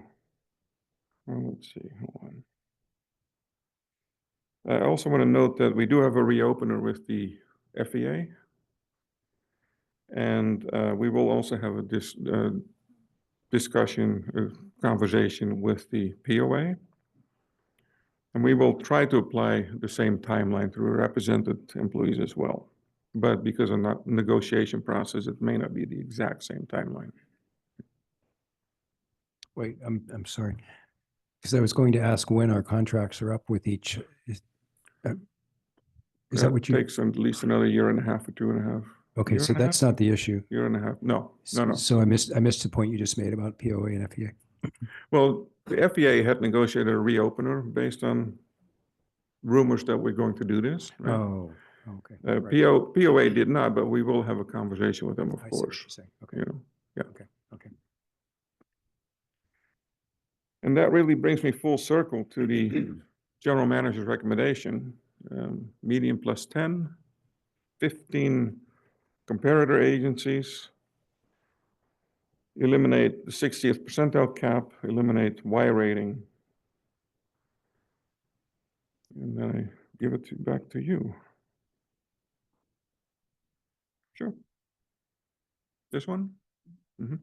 let's see, hold on. I also want to note that we do have a reopener with the FEA. And we will also have a conversation with the POA. And we will try to apply the same timeline to represented employees as well. But because of that negotiation process, it may not be the exact same timeline. Wait, I'm sorry. Because I was going to ask when our contracts are up with each. Is that what you? Takes at least another year and a half or 2.5. Okay, so that's not the issue. Year and a half. No. So I missed the point you just made about POA and FEA. Well, the FEA had negotiated a reopener based on rumors that we're going to do this. Right? Oh, okay. Right. POA did not, but we will have a conversation with them, of I see what course. you're saying. Okay. Yeah. Okay. And that really brings me full circle to the general manager's recommendation. Median plus 10, 15 comparator agencies, eliminate the 60th percentile cap, eliminate Y rating. And then I give it back to you. Sure. This one? Mm-hmm.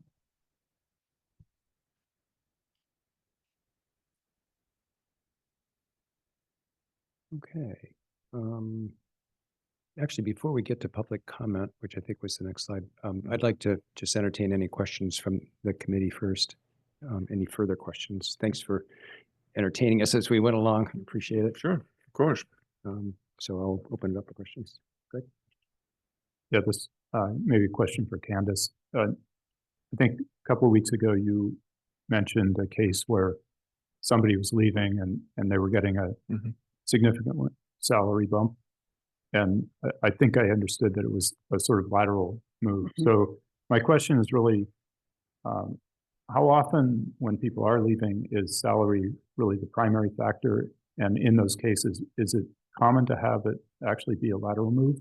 Okay. Actually, before we get to public comment, which I think was the next slide, I'd like to just entertain any questions from the committee first. Any further questions? Thanks for entertaining us as we went along. Appreciate it. Sure, of course. So I'll open it up for questions. Greg? Yeah, this maybe a question for Candace. I think a couple of weeks ago, you mentioned a case where somebody was leaving and they were getting a significant salary bump. And I think I understood that it was a sort of lateral move. So my question is really, how often when people are leaving is salary really the primary factor? And in those cases, is it common to have it actually be a lateral move?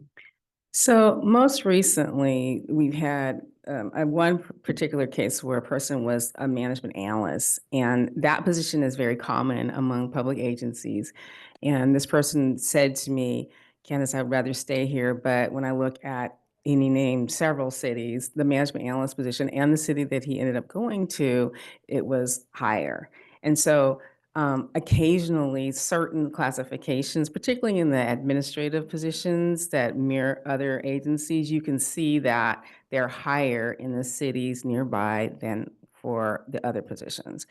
So most recently, we've had one particular case where a person was a management analyst, and that position is very common among public agencies. And this person said to me, Candace, I'd rather stay here, but when I look at, and he named several cities, the management analyst position and the city that he ended up going to, it was higher. And so occasionally certain classifications, particularly in the administrative positions that mirror other agencies, you can see that they're higher in the cities nearby than for the other positions.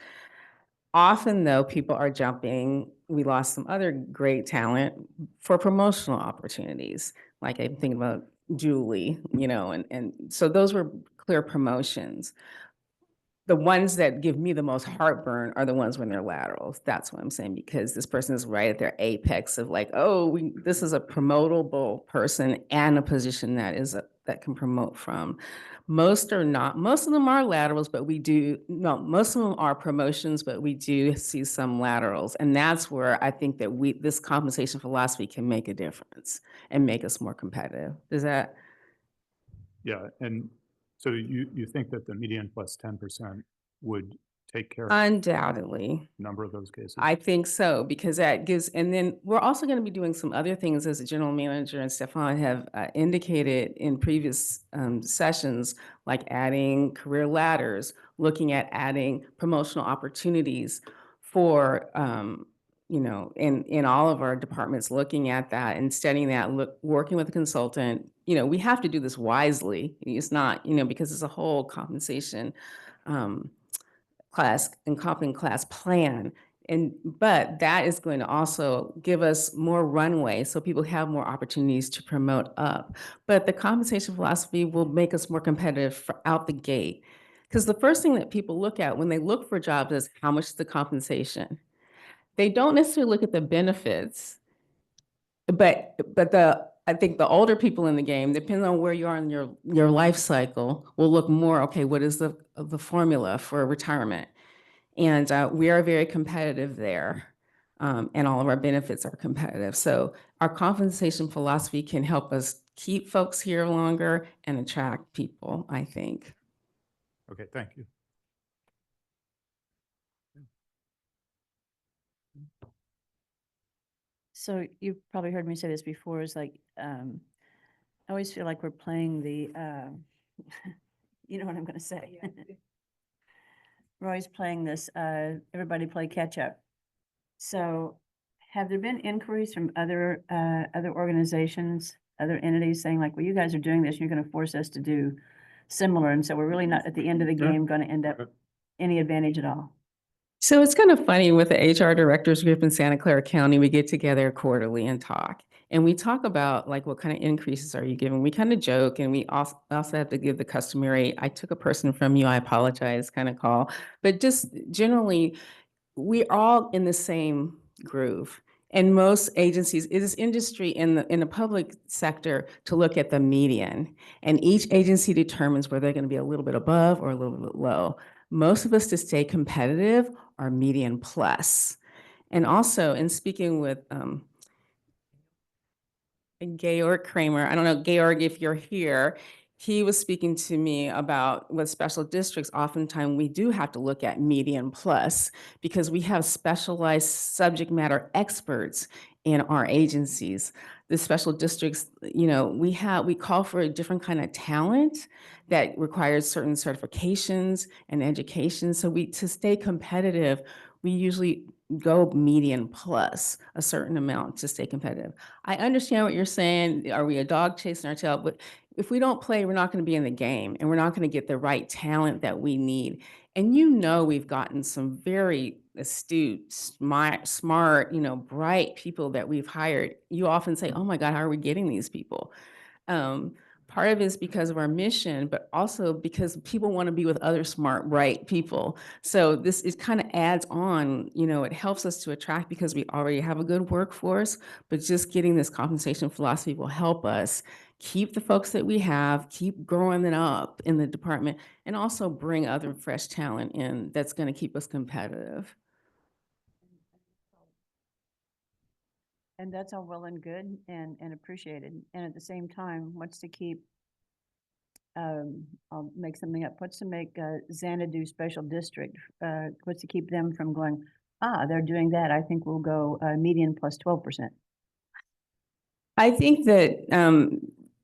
Often, though, people are jumping. We lost some other great talent for promotional opportunities. Like I'm thinking about Julie, and so those were clear promotions. The ones that give me the most heartburn are the ones when they're laterals. That's what I'm saying, because this person is right at their apex of like, oh, this is a promotable person and a position that can promote from. Most are not. Most of them are laterals, but most of them are promotions, but we do see some laterals. And that's where I think that this compensation philosophy can make a difference and make us more competitive. Does that? Yeah, and so you think that the median plus 10% would take care of Undoubtedly. a number of those cases? I think so, because that gives, and then we're also going to be doing some other things as a general manager and Stefan have indicated in previous sessions, like adding career ladders, looking at adding promotional opportunities for you know, in all of our departments, looking at that and studying that, working with a consultant. You know, we have to do this wisely. It's not, you know, because it's a whole compensation class and comp class plan. But that is going to also give us more runway so people have more opportunities to promote up. But the compensation philosophy will make us more competitive out the gate. Because the first thing that people look at when they look for jobs is how much is the compensation. They don't necessarily look at the benefits, but I think the older people in the game, depending on where you are in your life cycle, will look more, okay, what is the formula for retirement? And we are very competitive there, and all of our benefits are competitive. So our compensation philosophy can help us keep folks here longer and attract people, I think. Okay, thank you. So you've probably heard me say this before, is like, I always feel like we're playing the, you know what I'm gonna say? We're always playing this, everybody play catch up. So have there been inquiries from other organizations, other entities saying like, well, you guys are doing this, you're gonna force us to do similar, and so we're really not at the end of the game gonna end up any advantage at all? So it's kind of funny with the HR directors group in Santa Clara County, we get together quarterly and talk. And we talk about like, what kind of increases are you giving? We kind of joke, and we also have to give the customary, I took a person from you, I apologize kind of call. But just generally, we're all in the same groove. And most agencies, it is industry in the public sector to look at the median. And each agency determines where they're going to be a little bit above or a little bit low. Most of us, to stay competitive, are median plus. And also, in speaking with Georg Kramer, I don't know, Georg, if you're here, he was speaking to me about with special districts, oftentimes we do have to look at median plus because we have specialized subject matter experts in our agencies. The special districts, you know, we call for a different kind of talent that requires certain certifications and education. So to stay competitive, we usually go median plus a certain amount to stay competitive. I understand what you're saying. Are we a dog chasing our tail? But if we don't play, we're not going to be in the game, and we're not going to get the right talent that we need. And you know, we've gotten some very astute, smart, you know, bright people that we've hired. You often say, oh my God, how are we getting these people? Part of it is because of our mission, but also because people want to be with other smart, bright people. So this is kind of adds on, you know, it helps us to attract because we already have a good workforce, but just getting this compensation philosophy will help us keep the folks that we have, keep growing them up in the department, and also bring other fresh talent in that's going to keep us competitive. And that's all well and good and appreciated. And at the same time, what's to keep, I'll make something up, what's to make Xanadu Special District, what's to keep them from going, they're doing that, I think we'll go median plus 12%. I think that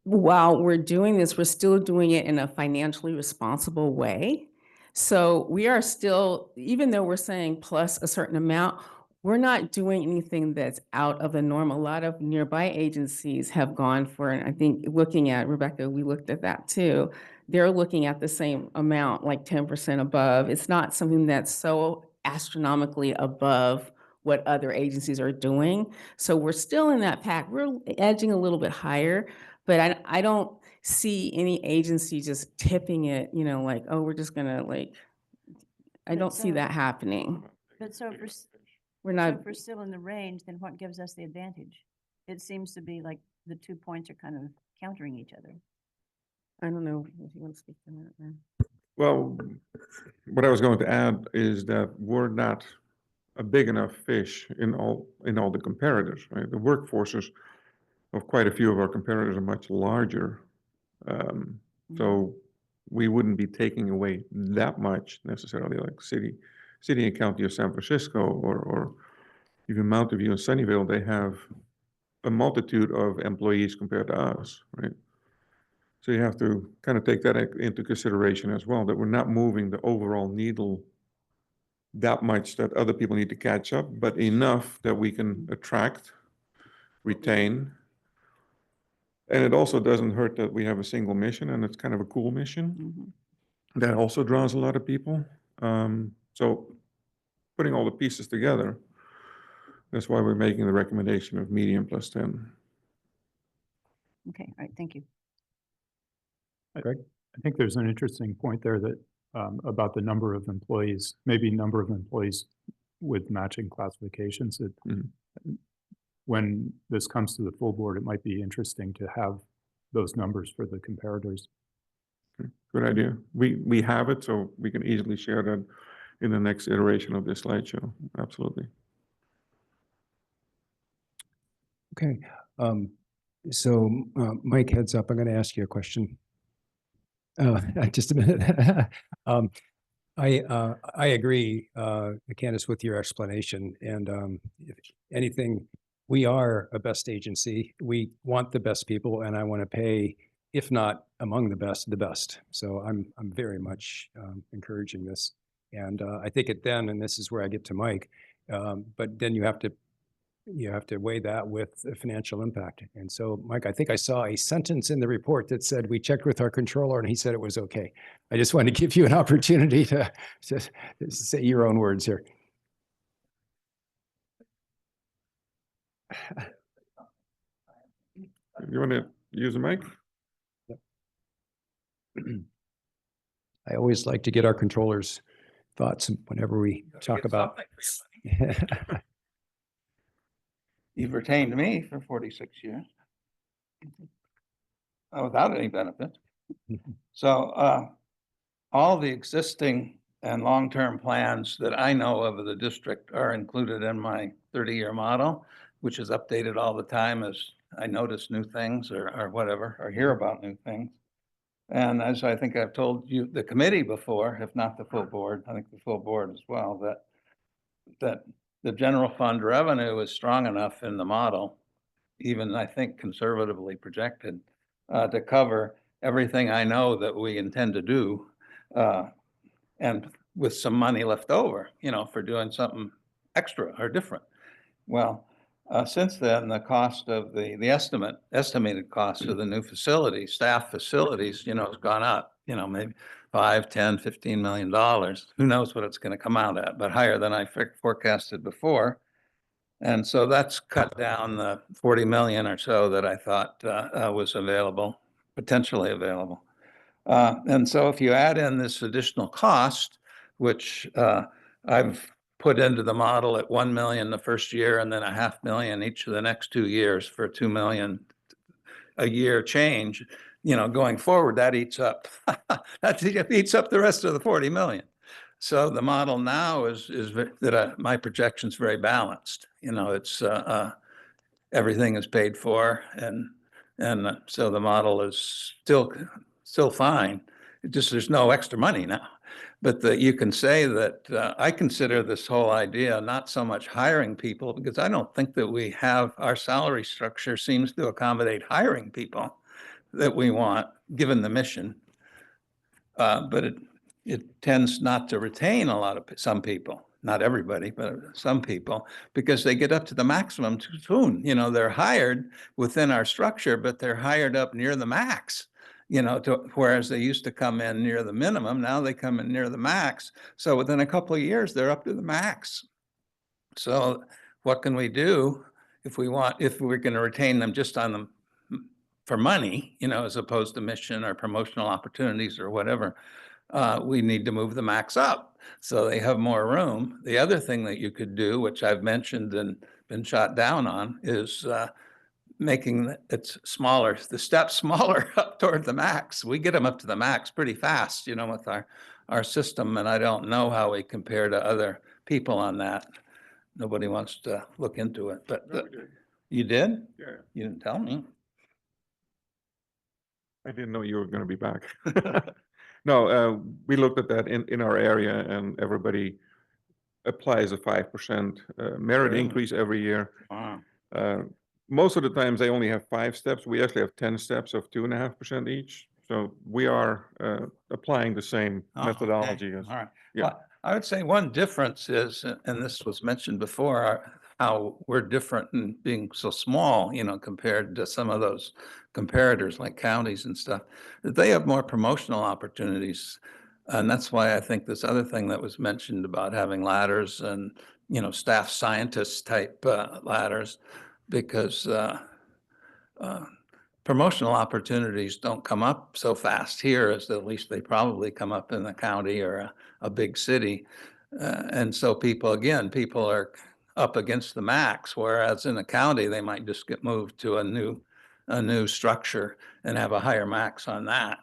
while we're doing this, we're still doing it in a financially responsible way. So we are still, even though we're saying plus a certain amount, we're not doing anything that's out of the norm. A lot of nearby agencies have gone for, and I think looking at, Rebecca, we looked at that too. They're looking at the same amount, like 10% above. It's not something that's so astronomically above what other agencies are doing. So we're still in that pack. We're edging a little bit higher, but I don't see any agency just tipping it, you know, like, oh, we're just gonna like, I But don't see so- that happening. But so if We're so not, if we're still in the range, then what gives us the advantage? It seems to be like the 2 points are kind of countering each other. I don't know if you want to speak to that. Then. Well, what I was going to add is that we're not a big enough fish in all the comparators, right? The workforces of quite a few of our comparators are much larger. So we wouldn't be taking away that much necessarily, like city and county of San Francisco or even Mountain View and Sunnyvale. They have a multitude of employees compared to us, right? So you have to kind of take that into consideration as well, that we're not moving the overall needle that much that other people need to catch up, but enough that we can attract, retain. And it also doesn't hurt that we have a single mission, and it's kind of a cool mission. Mhm. That also draws a lot of people. So putting all the pieces together, that's why we're making the recommendation of medium plus 10. Okay, all right, thank you. I think there's an interesting point there that about the number of employees, maybe number of employees with matching classifications. That Mhm. when this comes to the full board, it might be interesting to have those numbers for the comparators. Good idea. We have it, so we can easily share that in the next iteration of this slideshow. Absolutely. Okay. So Mike, heads up, I'm going to ask you a question. Just a minute. I agree, Candace, with your explanation. And if anything, we are a best agency. We want the best people, and I want to pay, if not among the best. So I'm very much encouraging this. And I think it then, and this is where I get to Mike, but then you have to weigh that with the financial impact. And so, Mike, I think I saw a sentence in the report that said, we checked with our controller and he said it was okay. I just wanted to give you an opportunity to say your own words here. You want to use the mic? I always like to get our controller's thoughts whenever we talk about. You've retained me for 46 years without any benefit. So all the existing and long-term plans that I know of the district are included in my 30-year model, which is updated all the time as I notice new things or whatever, or hear about new things. And as I think I've told you, the committee before, if not the full board, I think the full board as well, that the general fund revenue is strong enough in the model, even I think conservatively projected, to cover everything I know that we intend to do, and with some money left over, for doing something extra or different. Well, since then, the cost of the estimated cost of the new facilities, staff facilities, has gone up, maybe $5, $10, $15 million. Who knows what it's going to come out at, but higher than I forecasted before. And so that's cut down the 40 million or so that I thought was available, potentially available. And so if you add in this additional cost, which I've put into the model at 1 million the first year and then $500,000 each of the next 2 years for 2 million a year change, going forward, that eats up the rest of the 40 million. So the model now is that my projection's very balanced. It's everything is paid for, and so the model is still fine. It just there's no extra money now. But you can say that I consider this whole idea not so much hiring people, because I don't think that we have our salary structure seems to accommodate hiring people that we want, given the mission. But it tends not to retain a lot of some people, not everybody, but some people, because they get up to the maximum too soon. They're hired within our structure, but they're hired up near the max. Whereas they used to come in near the minimum, now they come in near the max. So within a couple of years, they're up to the max. So what can we do if we're going to retain them just on them for money, as opposed to mission or promotional opportunities or whatever? We need to move the max up so they have more room. The other thing that you could do, which I've mentioned and been shot down on, is making it smaller, the steps smaller up toward the max. We get them up to the max pretty fast, with our system, and I don't know how we compare to other people on that. Nobody wants to look into it, but No, we did. You did? Yeah. You didn't tell me. I didn't know you were going to be back. No, we looked at that in our area, and everybody applies a 5% merit Really? increase every year. Wow. Most of the times they only have 5 steps. We actually have 10 steps of 2.5% each. So we are applying the same Oh, methodology okay. as All right. yeah. Well, I would say one difference is, and this was mentioned before, how we're different in being so small, compared to some of those comparators like counties and stuff, that they have more promotional opportunities. And that's why I think this other thing that was mentioned about having ladders and, staff scientist type ladders, because promotional opportunities don't come up so fast here as at least they probably come up in the county or a big city. And so people are up against the max, whereas in the county, they might just get moved to a new structure and have a higher max on that.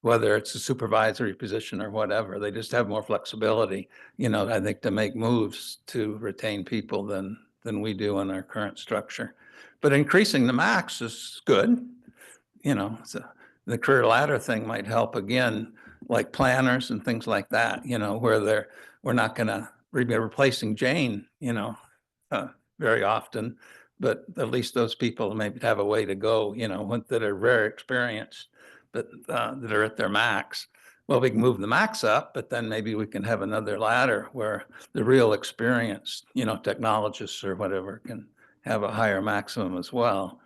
Whether it's a supervisory position or whatever, they just have more flexibility, I think, to make moves to retain people than we do in our current structure. But increasing the max is good. So the career ladder thing might help again, like planners and things like that, where we're not going to be replacing Jane, very often, but at least those people maybe have a way to go, that are very experienced, but that are at their max. Well, we can move the max up, but then maybe we can have another ladder where the real experienced, technologists or whatever can have a higher maximum as well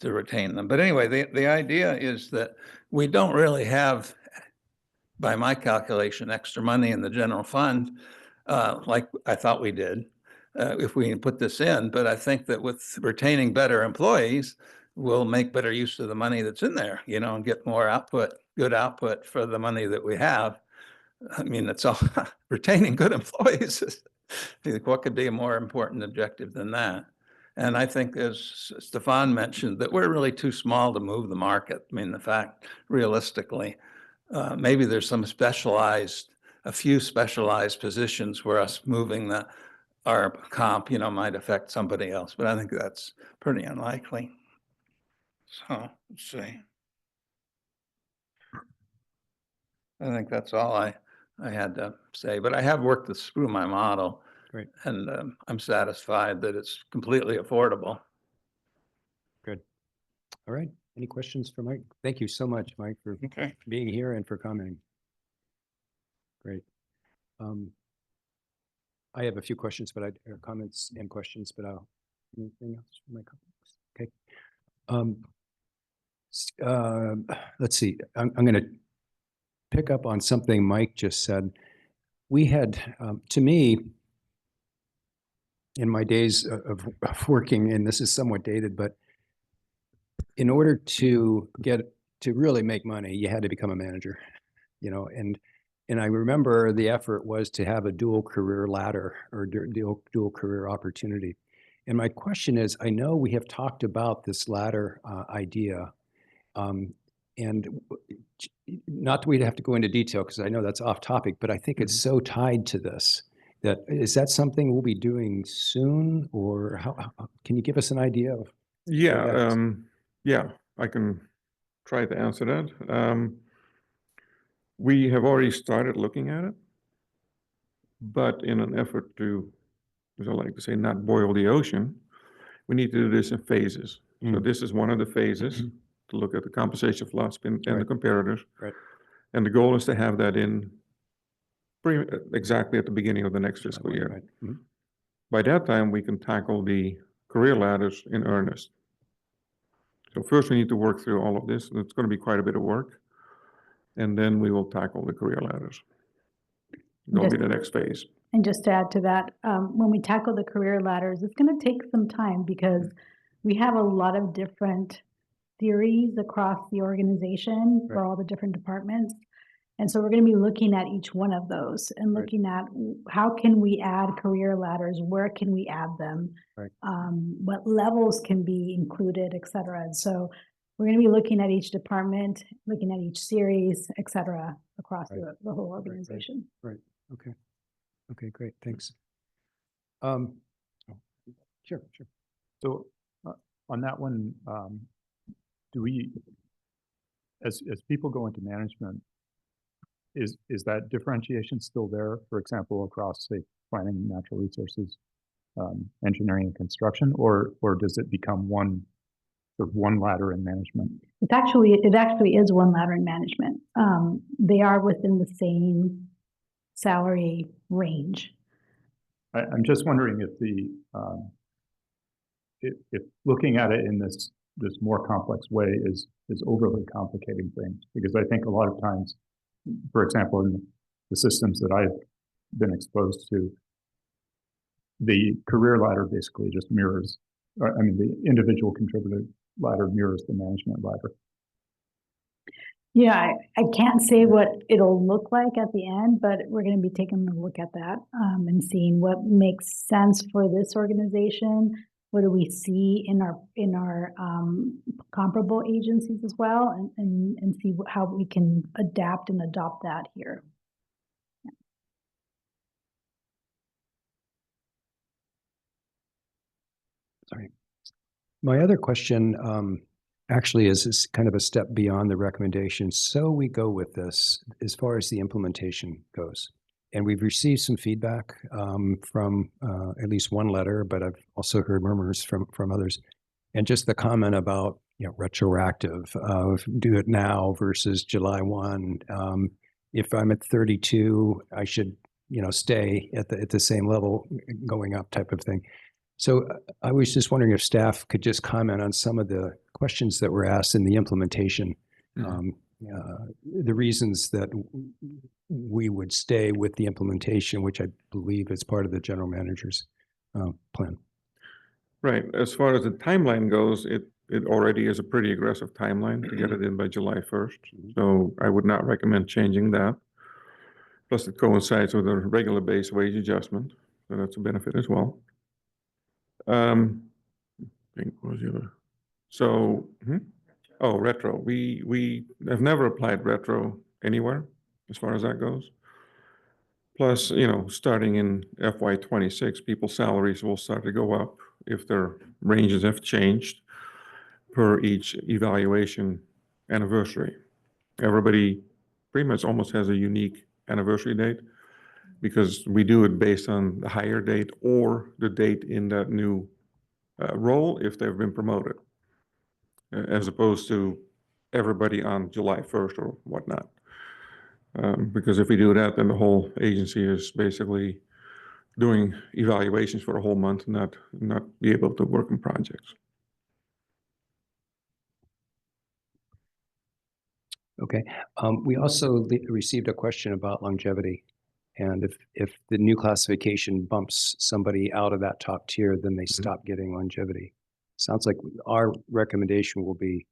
to retain them. But anyway, the idea is that we don't really have, by my calculation, extra money in the general fund like I thought we did if we put this in. But I think that with retaining better employees, we'll make better use of the money that's in there, and get more output, good output for the money that we have. I mean, it's all retaining good employees. What could be a more important objective than that? And I think, as Stefan mentioned, that we're really too small to move the market. I mean, the fact, realistically, maybe there's a few specialized positions where us moving our comp, might affect somebody else, but I think that's pretty unlikely. So, let's see. I think that's all I had to say, but I have worked this through my model. Great. And I'm satisfied that it's completely affordable. Good. All right. Any questions for Mike? Thank you so much, Mike, for Okay. being here and for commenting. Great. I have a few questions, but comments and questions, but anything else from my colleagues? Okay. Let's see. I'm going to pick up on something Mike just said. We had, to me, in my days of working, and this is somewhat dated, but in order to really make money, you had to become a manager, and I remember the effort was to have a dual career ladder or dual career opportunity. And my question is, I know we have talked about this ladder idea, and not that we'd have to go into detail because I know that's off topic, but I think it's so tied to this. Is that something we'll be doing soon, or how can you give us an idea of? Yeah, I can try to answer that. We have already started looking at it, but in an effort to, as I like to say, not boil the ocean, we need to do this in phases. So this is one of the phases to look at the compensation philosophy and the comparators. Right. And the goal is to have that in exactly at the beginning of the next fiscal year. Right. Mm-hmm. By that time, we can tackle the career ladders in earnest. So first we need to work through all of this. It's going to be quite a bit of work. And then we will tackle the career ladders. That'll be the next phase. And just to add to that, when we tackle the career ladders, it's going to take some time because we have a lot of different theories across the organization for all the different departments. And so we're going to be looking at each one of those and looking at how can we add career ladders, where can we add them, what levels can be included, et cetera. And so we're going to be looking at each department, looking at each series, et cetera, across the whole organization. Right. Okay. Okay, great. Thanks. Sure. So on that one, do we, as people go into management, is that differentiation still there, for example, across, say, planning, natural resources, engineering and construction, or does it become one ladder in management? It actually is one ladder in management. They are within the same salary range. I'm just wondering if if looking at it in this more complex way is overly complicating things, because I think a lot of times, for example, in the systems that I've been exposed to, the career ladder basically just mirrors, I mean, the individual contributor ladder mirrors the management ladder. Yeah, I can't say what it'll look like at the end, but we're going to be taking a look at that and seeing what makes sense for this organization. What do we see in our comparable agencies as well, and see how we can adapt and adopt that here. Sorry. My other question actually is kind of a step beyond the recommendation. So we go with this as far as the implementation goes. And we've received some feedback from at least one letter, but I've also heard murmurs from others. And just the comment about, retroactive of do it now versus July 1. If I'm at 32, I should, stay at the same level going up type of thing. So I was just wondering if staff could just comment on some of the questions that were asked in the implementation, the reasons that we would stay with the implementation, which I believe is part of the general manager's plan. Right. As far as the timeline goes, it already is a pretty aggressive timeline to get it in by July 1st. So I would not recommend changing that. Plus it coincides with a regular base wage adjustment. So that's a benefit as well. I think what was the other? So, oh, retro. We have never applied retro anywhere as far as that goes. Plus, starting in FY26, people's salaries will start to go up if their ranges have changed per each evaluation anniversary. Everybody pretty much almost has a unique anniversary date because we do it based on the hire date or the date in that new role if they've been promoted, as opposed to everybody on July 1st or whatnot. Because if we do that, then the whole agency is basically doing evaluations for a whole month, not be able to work on projects. Okay. We also received a question about longevity. And if the new classification bumps somebody out of that top tier, then they stop getting longevity. Sounds like our recommendation will be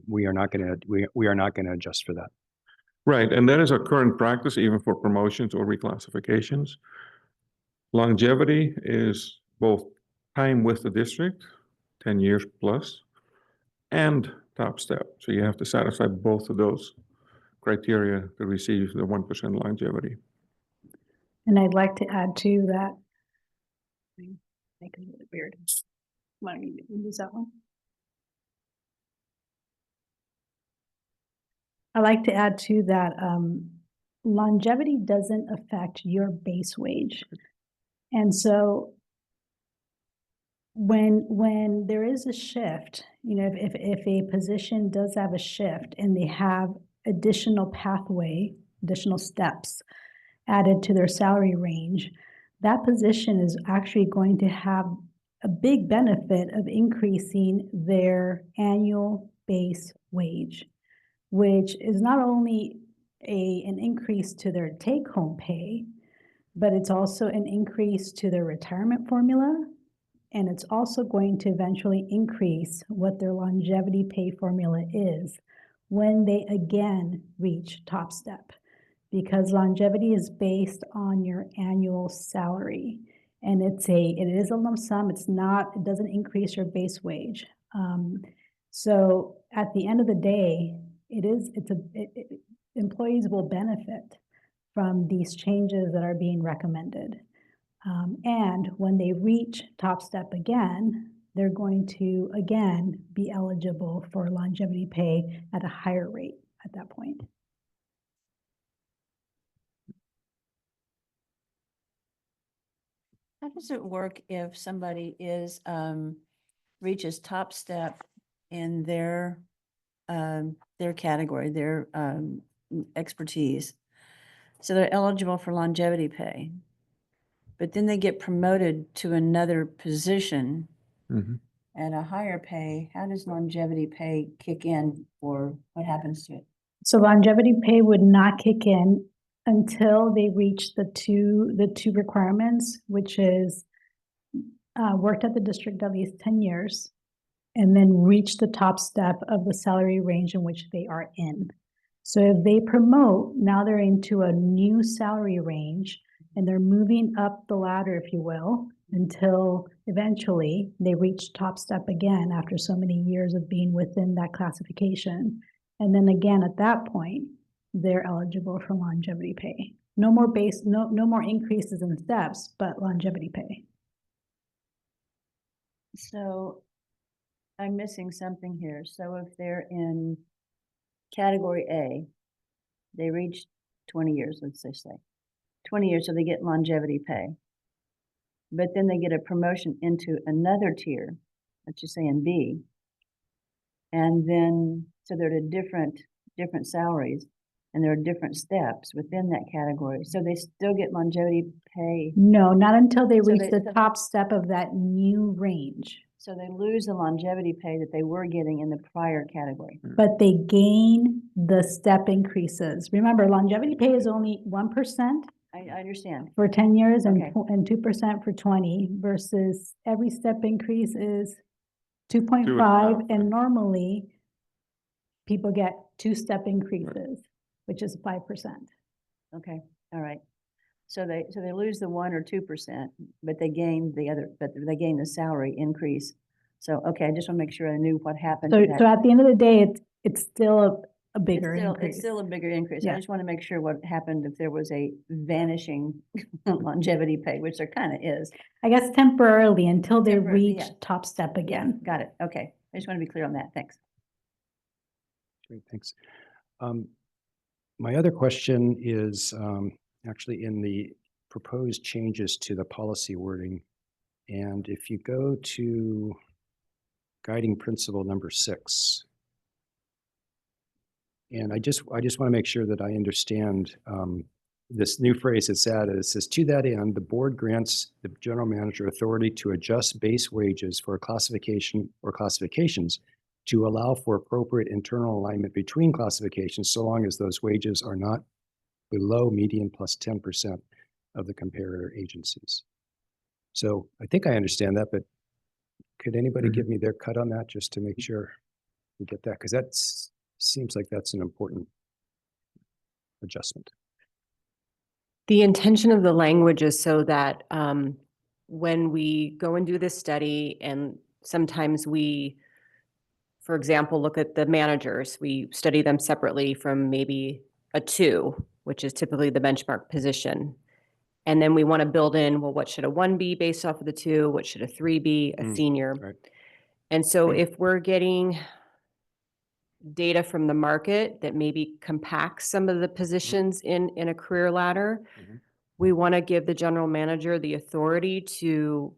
we are not going to adjust for that. Right, and that is our current practice, even for promotions or reclassifications. Longevity is both time with the district, 10 years plus, and top step. So you have to satisfy both of those criteria to receive the 1% longevity. And I'd like to add to that. Make it a little weird. Why don't you use that one? I like to add to that longevity doesn't affect your base wage. And so when there is a shift, if a position does have a shift and they have additional pathway, additional steps added to their salary range, that position is actually going to have a big benefit of increasing their annual base wage, which is not only an increase to their take-home pay, but it's also an increase to their retirement formula. And it's also going to eventually increase what their longevity pay formula is when they again reach top step, because longevity is based on your annual salary. And it is a lump sum. It doesn't increase your base wage. So at the end of the day, employees will benefit from these changes that are being recommended. And when they reach top step again, they're going to again be eligible for longevity pay at a higher rate at that point. How does it work if somebody reaches top step in their category, their expertise, So they're eligible for longevity pay. But then they get promoted to another position Mhm. at a higher pay. How does longevity pay kick in, or what happens to it? So longevity pay would not kick in until they reach the two requirements, which is worked at the district at least 10 years, and then reach the top step of the salary range in which they are in. So if they promote, now they're into a new salary range and they're moving up the ladder, if you will, until eventually they reach top step again after so many years of being within that classification. And then again, at that point, they're eligible for longevity pay. No more increases in steps, but longevity pay. So I'm missing something here. So if they're in category A, they reach 20 years, let's just say. 20 years, so they get longevity pay. But then they get a promotion into another tier, let's just say in B. And then, so they're at different salaries, and there are different steps within that category. So they still get longevity pay. No, not until they So reach they- the top step of that new range. So they lose the longevity pay that they were getting in the prior category. But they gain the step increases. Remember, longevity pay is only 1% I understand. for 10 years and, Okay. and 2% for 20 versus every step increase is 2.5. 2.5, And right. normally people get 2-step increases, which is 5%. Okay, all right. So they lose the 1 or 2%, but they gain they gain the salary increase. So, okay, I just want to make sure I knew what happened So, to that. so at the end of the day, it's still a It's bigger still, increase. it's still a bigger increase. I Yeah. just want to make sure what happened if there was a vanishing longevity pay, which there kind of is. I guess temporarily until they Temporarily, reach yeah. top step Yeah, again. got it. Okay. I just want to be clear on that. Thanks. Great, thanks. My other question is actually in the proposed changes to the policy wording. And if you go to guiding principle number 6, and I just want to make sure that I understand this new phrase that's added. It says, to that end, the board grants the general manager authority to adjust base wages for a classification or classifications to allow for appropriate internal alignment between classifications, so long as those wages are not below median plus 10% of the comparator agencies. So I think I understand that, but could anybody give me their cut on that just to make sure we get that? Because that seems like that's an important adjustment. The intention of the language is so that when we go and do this study, and sometimes we, for example, look at the managers, we study them separately from maybe a 2, which is typically the benchmark position. And then we want to build in, well, what should a 1 be based off of the 2? What should a 3 be, a senior? Right. And so if we're getting data from the market that maybe compacts some of the positions in a career ladder, we want to give the general manager the authority to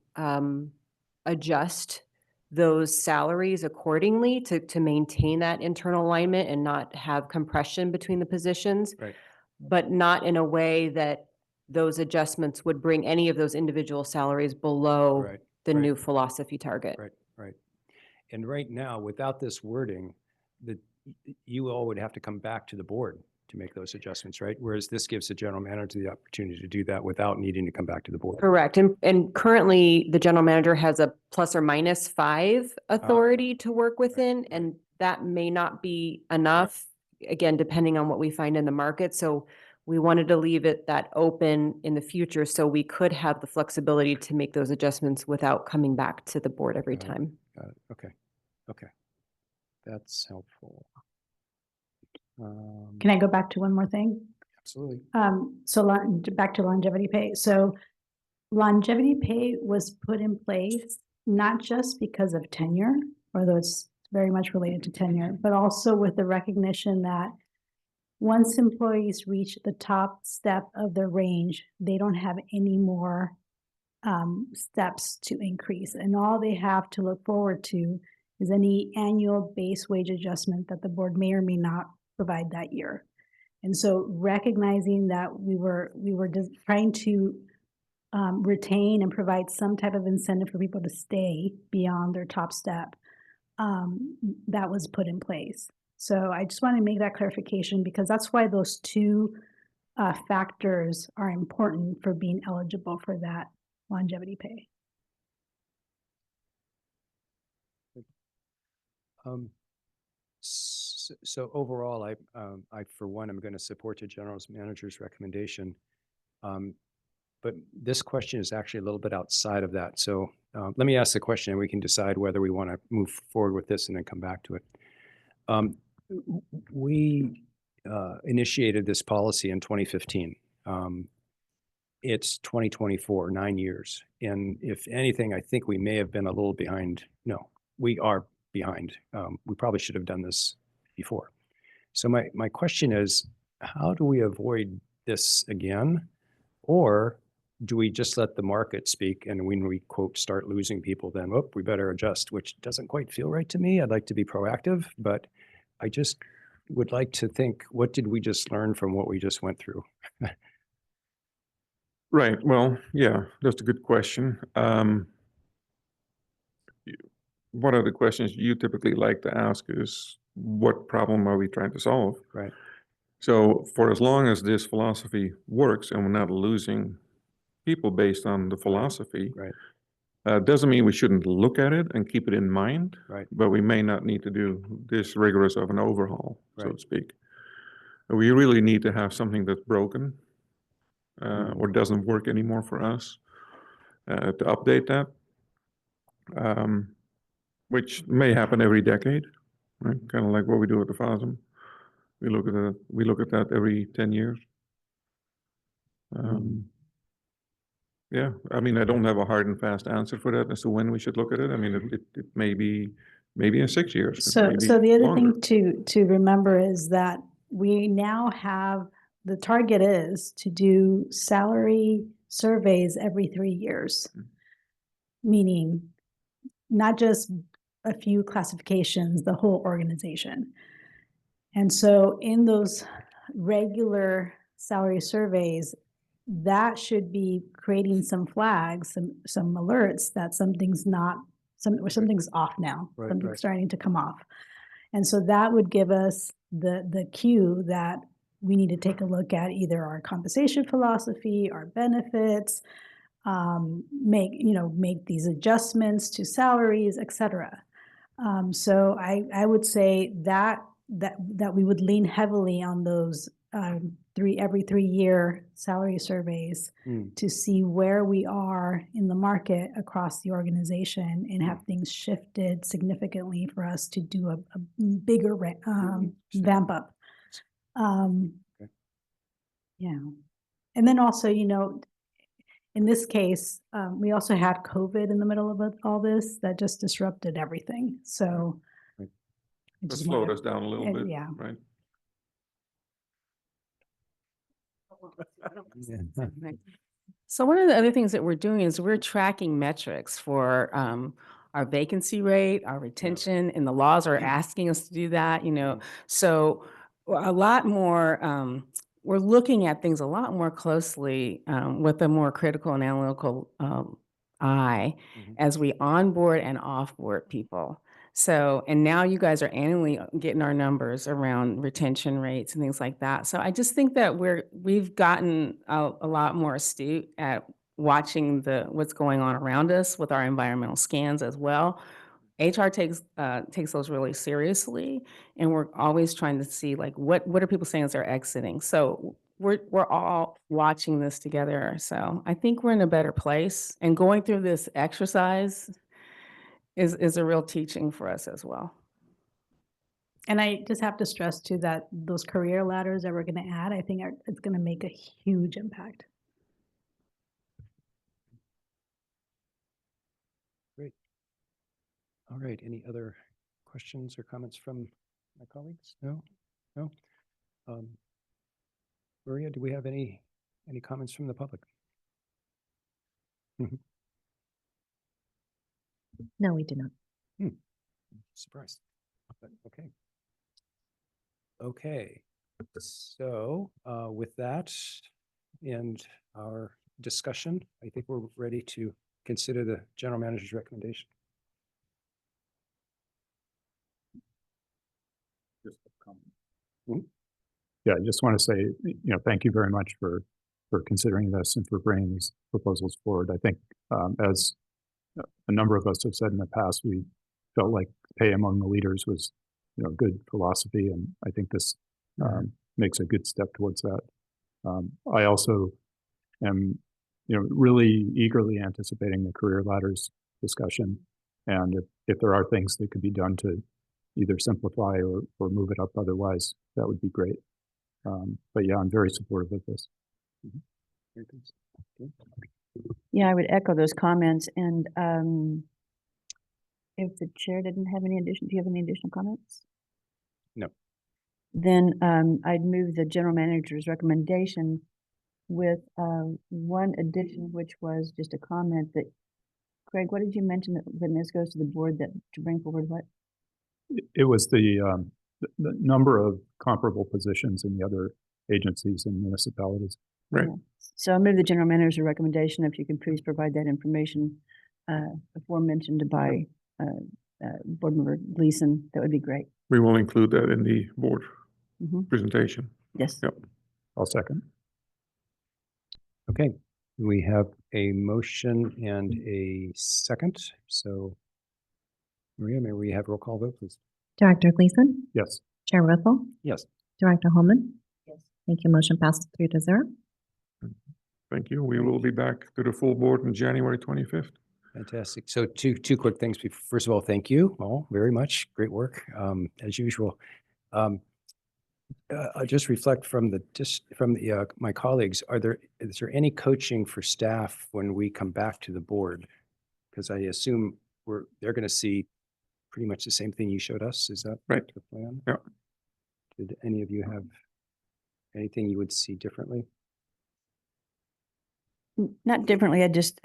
adjust those salaries accordingly to maintain that internal alignment and not have compression between the positions, Right. but not in a way that those adjustments would bring any of those individual salaries below Right, the right. new philosophy target. Right, right. And right now, without this wording, you all would have to come back to the board to make those adjustments, right? Whereas this gives the general manager the opportunity to do that without needing to come back to the board. Correct. And currently, the general manager has a plus or minus 5 authority to work within, and that may not be enough, again, depending on what we find in the market. So we wanted to leave it that open in the future so we could have the flexibility to make those adjustments without coming back to the board every Got it. time. Got it. Okay. Okay. That's helpful. Can I go back to one more thing? Absolutely. Back to longevity pay. So longevity pay was put in place not just because of tenure, although it's very much related to tenure, but also with the recognition that once employees reach the top step of the range, they don't have any more steps to increase. And all they have to look forward to is any annual base wage adjustment that the board may or may not provide that year. And so recognizing that we were just trying to retain and provide some type of incentive for people to stay beyond their top step, that was put in place. So I just want to make that clarification because that's why those two factors are important for being eligible for that longevity pay. So overall, I for one, I'm going to support the general manager's recommendation. But this question is actually a little bit outside of that. So let me ask the question and we can decide whether we want to move forward with this and then come back to it. We initiated this policy in 2015. It's 2024, 9 years. And if anything, I think we may have been a little behind. No, we are behind. We probably should have done this before. So my question is, how do we avoid this again? Or do we just let the market speak, and when we, quote, start losing people, then, oh, we better adjust, which doesn't quite feel right to me. I'd like to be proactive, but I just would like to think, what did we just learn from what we just went through? Right. Well, yeah, that's a good question. One of the questions you typically like to ask is, what problem are we trying to solve? Right. So for as long as this philosophy works and we're not losing people based on the philosophy, Right. doesn't mean we shouldn't look at it and keep it in mind, Right. but we may not need to do this rigorous of an overhaul, so Right. to speak. We really need to have something that's broken or doesn't work anymore for us to update that, which may happen every decade, right? Kind of like what we do at the FASM. We look at that every 10 years. Yeah, I mean, I don't have a hard and fast answer for that as to when we should look at it. I mean, it may be maybe in 6 years. So the other thing to remember is that we now have, the target is to do salary surveys every 3 years. Meaning not just a few classifications, the whole organization. And so in those regular salary surveys, that should be creating some flags, some alerts that something's off now. Right, Something's right. starting to come off. And so that would give us the cue that we need to take a look at either our compensation philosophy, our benefits, make these adjustments to salaries, et cetera. So I would say that we would lean heavily on those every 3 year salary surveys to see where we are in the market across the organization and have things shifted significantly for us to do a bigger vamp up. Yeah. And then also, in this case, we also had COVID in the middle of all this that just disrupted everything. So Right. That slowed us down a little bit, yeah. right? So one of the other things that we're doing is we're tracking metrics for our vacancy rate, our retention, and the laws are asking us to do that, So a lot more, we're looking at things a lot more closely with a more critical and analytical eye as we onboard and offboard people. So, and now you guys are annually getting our numbers around retention rates and things like that. So I just think that we've gotten a lot more astute at watching what's going on around us with our environmental scans as well. HR takes those really seriously, and we're always trying to see like what are people saying as they're exiting. So we're all watching this together. So I think we're in a better place, and going through this exercise is a real teaching for us as well. And I just have to stress too that those career ladders that we're going to add, I think it's going to make a huge impact. Great. All right. Any other questions or comments from my colleagues? No? No? Maria, do we have any comments from the public? No, we do not. Surprised. But okay. Okay. So with that and our discussion, I think we're ready to consider the general manager's recommendation. Yeah, I just want to say, thank you very much for considering this and for bringing these proposals forward. I think, as a number of us have said in the past, we felt like pay among the leaders was, good philosophy, and I think this makes a good step towards that. I also am, really eagerly anticipating the career ladders discussion, and if there are things that could be done to either simplify or move it up otherwise, that would be great. But yeah, I'm very supportive of this. Yeah, I would echo those comments, and if the chair didn't have any do you have any additional comments? No. Then I'd move the general manager's recommendation with one addition, which was just a comment that, Craig, what did you mention that when this goes to the board that to bring forward what? It was the number of comparable positions in the other agencies and municipalities. Right. Yeah. So I move the general manager's recommendation, if you can please provide that information before mentioned by board member Gleason, that would be great. We will include that in the board Mhm. presentation. Yes. Yep. I'll second. Okay, we have a motion and a second. So Maria, may we have roll call vote, please? Director Gleason, Yes. Chair Whipple, Yes. Director Holman. Yes. Thank you. Motion passes 3-0. Thank you. We will be back to the full board on January 25th. Fantastic. So two quick things. First of all, thank you all very much. Great work, as usual. I'll just reflect from my colleagues. Is there any coaching for staff when we come back to the board? Because I assume they're going to see pretty much the same thing you showed us. Is that Right. the plan? Yeah. Did any of you have anything you would see differently? Not differently, I just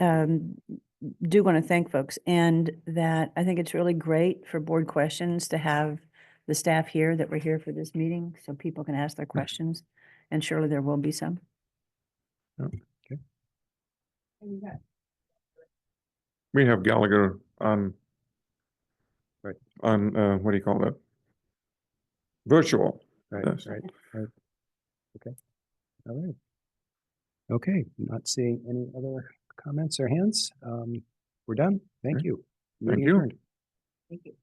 do want to thank folks, and that I think it's really great for board questions to have the staff here, that we're here for this meeting, so people can ask their questions, and surely there will be some. Okay. We have Gallagher on. Right. On, what do you call that? Virtual. Right, Yes. right. Okay. All right. Okay, not seeing any other comments or hands. We're done. Thank Okay. you. Thank Meeting you. adjourned. Thank you.